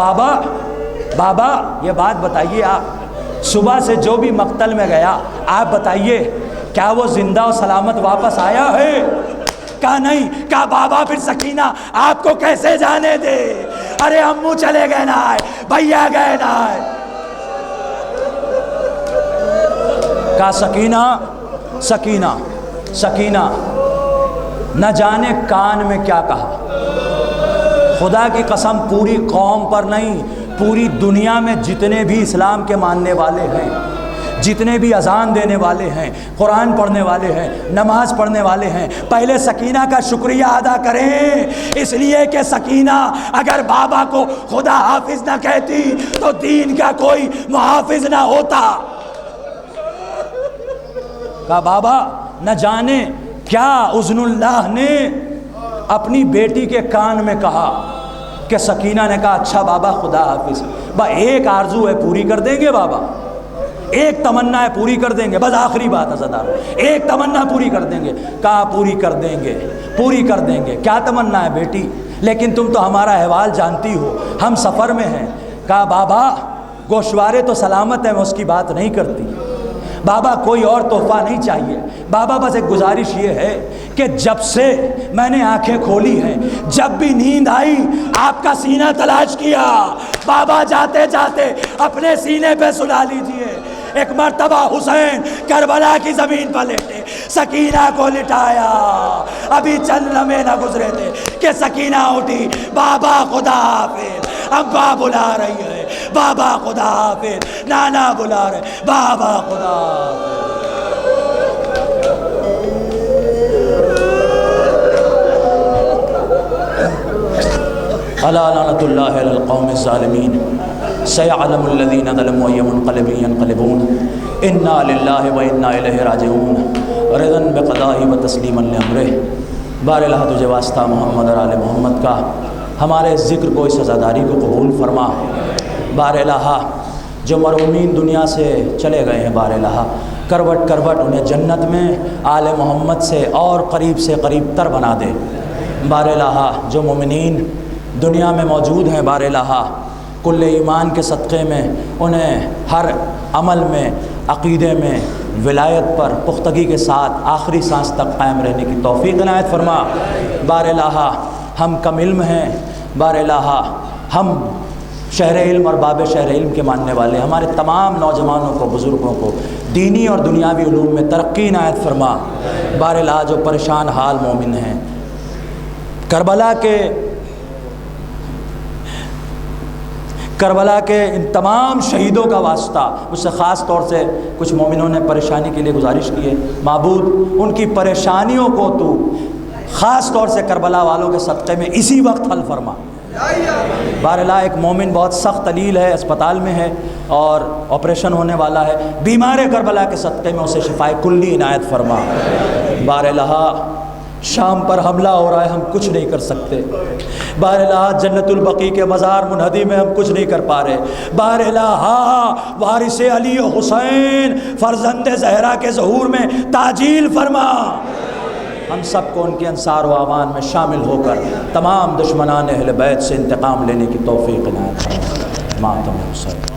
بابا یہ بات بتائیے، آپ صبح سے جو بھی مقتل میں گیا آپ بتائیے کیا وہ زندہ و سلامت واپس آیا ہے؟ کہا نہیں۔ کہا بابا پھر سکینہ آپ کو کیسے جانے دے؟ ارے امو چلے گئے نہ آئے، بھیا گئے نہ آئے۔ کہا سکینہ نہ جانے کان میں کیا کہا، خدا کی قسم پوری قوم پر نہیں، پوری دنیا میں جتنے بھی اسلام کے ماننے والے ہیں، جتنے بھی اذان دینے والے ہیں، قرآن پڑھنے والے ہیں، نماز پڑھنے والے ہیں، پہلے سکینہ کا شکریہ ادا کریں، اس لیے کہ سکینہ اگر بابا کو خدا حافظ نہ کہتی تو دین کا کوئی محافظ نہ ہوتا۔ کہا بابا نہ جانے کیا اذن اللہ نے اپنی بیٹی کے کان میں کہا کہ سکینہ نے کہا اچھا بابا خدا حافظ، ایک آرزو ہے پوری کر دیں گے بابا، ایک تمنا ہے پوری کر دیں گے، بس آخری بات ہے صدر، ایک تمنا پوری کر دیں گے۔ کہا پوری کر دیں گے، پوری کر دیں گے۔ کیا تمنا ہے بیٹی؟ لیکن تم تو ہمارا احوال جانتی ہو، ہم سفر میں ہیں۔ کہا بابا گوشوارے تو سلامت ہیں، میں اس کی بات نہیں کرتی بابا، کوئی اور تحفہ نہیں چاہیے بابا، بس ایک گزارش یہ ہے کہ جب سے میں نے آنکھیں کھولی ہیں، جب بھی نیند آئی آپ کا سینہ تلاش کیا، بابا جاتے جاتے اپنے سینے پہ سلا لیجئے۔ ایک مرتبہ حسین کربلا کی زمین پر لیٹے، سکینہ کو لٹایا، ابھی چند لمحے نہ گزرے تھے کہ سکینہ اٹھی، بابا خدا حافظ، ابا بلا رہی ہے، بابا خدا حافظ، نانا بلا رہے، بابا خدا حافظ۔ الا لعنۃ اللہ علی القوم الظالمین سیعلم الذین ظلموا أی منقلب ینقلبون انا للہ و انا الیہ راجعون رضا بقضائہ و تسلیما لامرہ۔ بار الہ تجھے واسطہ محمد اور آل محمد کا، ہمارے ذکر کو، اس عزاداری کو قبول فرما۔ بار الہ جو مرحومین دنیا سے چلے گئے ہیں، بار الہ کروٹ کروٹ انہیں جنت میں آل محمد سے اور قریب سے قریب تر بنا دے۔ بار الہ جو مومنین دنیا میں موجود ہیں، بار الہ کل ایمان کے صدقے میں انہیں ہر عمل میں، عقیدے میں، ولایت پر پختگی کے ساتھ آخری سانس تک قائم رہنے کی توفیق عنایت فرما۔ بار الہ ہم کم علم ہیں، بار الہ ہم شہر علم اور باب شہر علم کے ماننے والے، ہمارے تمام نوجوانوں کو، بزرگوں کو دینی اور دنیاوی علوم میں ترقی عنایت فرما۔ بار الہ جو پریشان حال مومن ہیں، کربلا کے ان تمام شہیدوں کا واسطہ، مجھ سے خاص طور سے کچھ مومنوں نے پریشانی کے لیے گزارش کی ہے، معبود ان کی پریشانیوں کو تو خاص طور سے کربلا والوں کے صدقے میں اسی وقت حل فرما۔ بار الہ ایک مومن بہت سخت علیل ہے، اسپتال میں ہے اور آپریشن ہونے والا ہے، بیمار کربلا کے صدقے میں اسے شفائے کلی عنایت فرما۔ بار الہ شام پر حملہ ہو رہا ہے، ہم کچھ نہیں کر سکتے، بار الہ جنت البقیع کے مزار منہدی میں ہم کچھ نہیں کر پا رہے، بار الہ وارث علی و حسین فرزند زہرا کے ظہور میں تعجیل فرما۔ ہم سب کو ان کے انصار و اعوان میں شامل ہو کر تمام دشمنان اہل بیت سے انتقام لینے کی توفیق عنایت فرما۔ ماتم حسین۔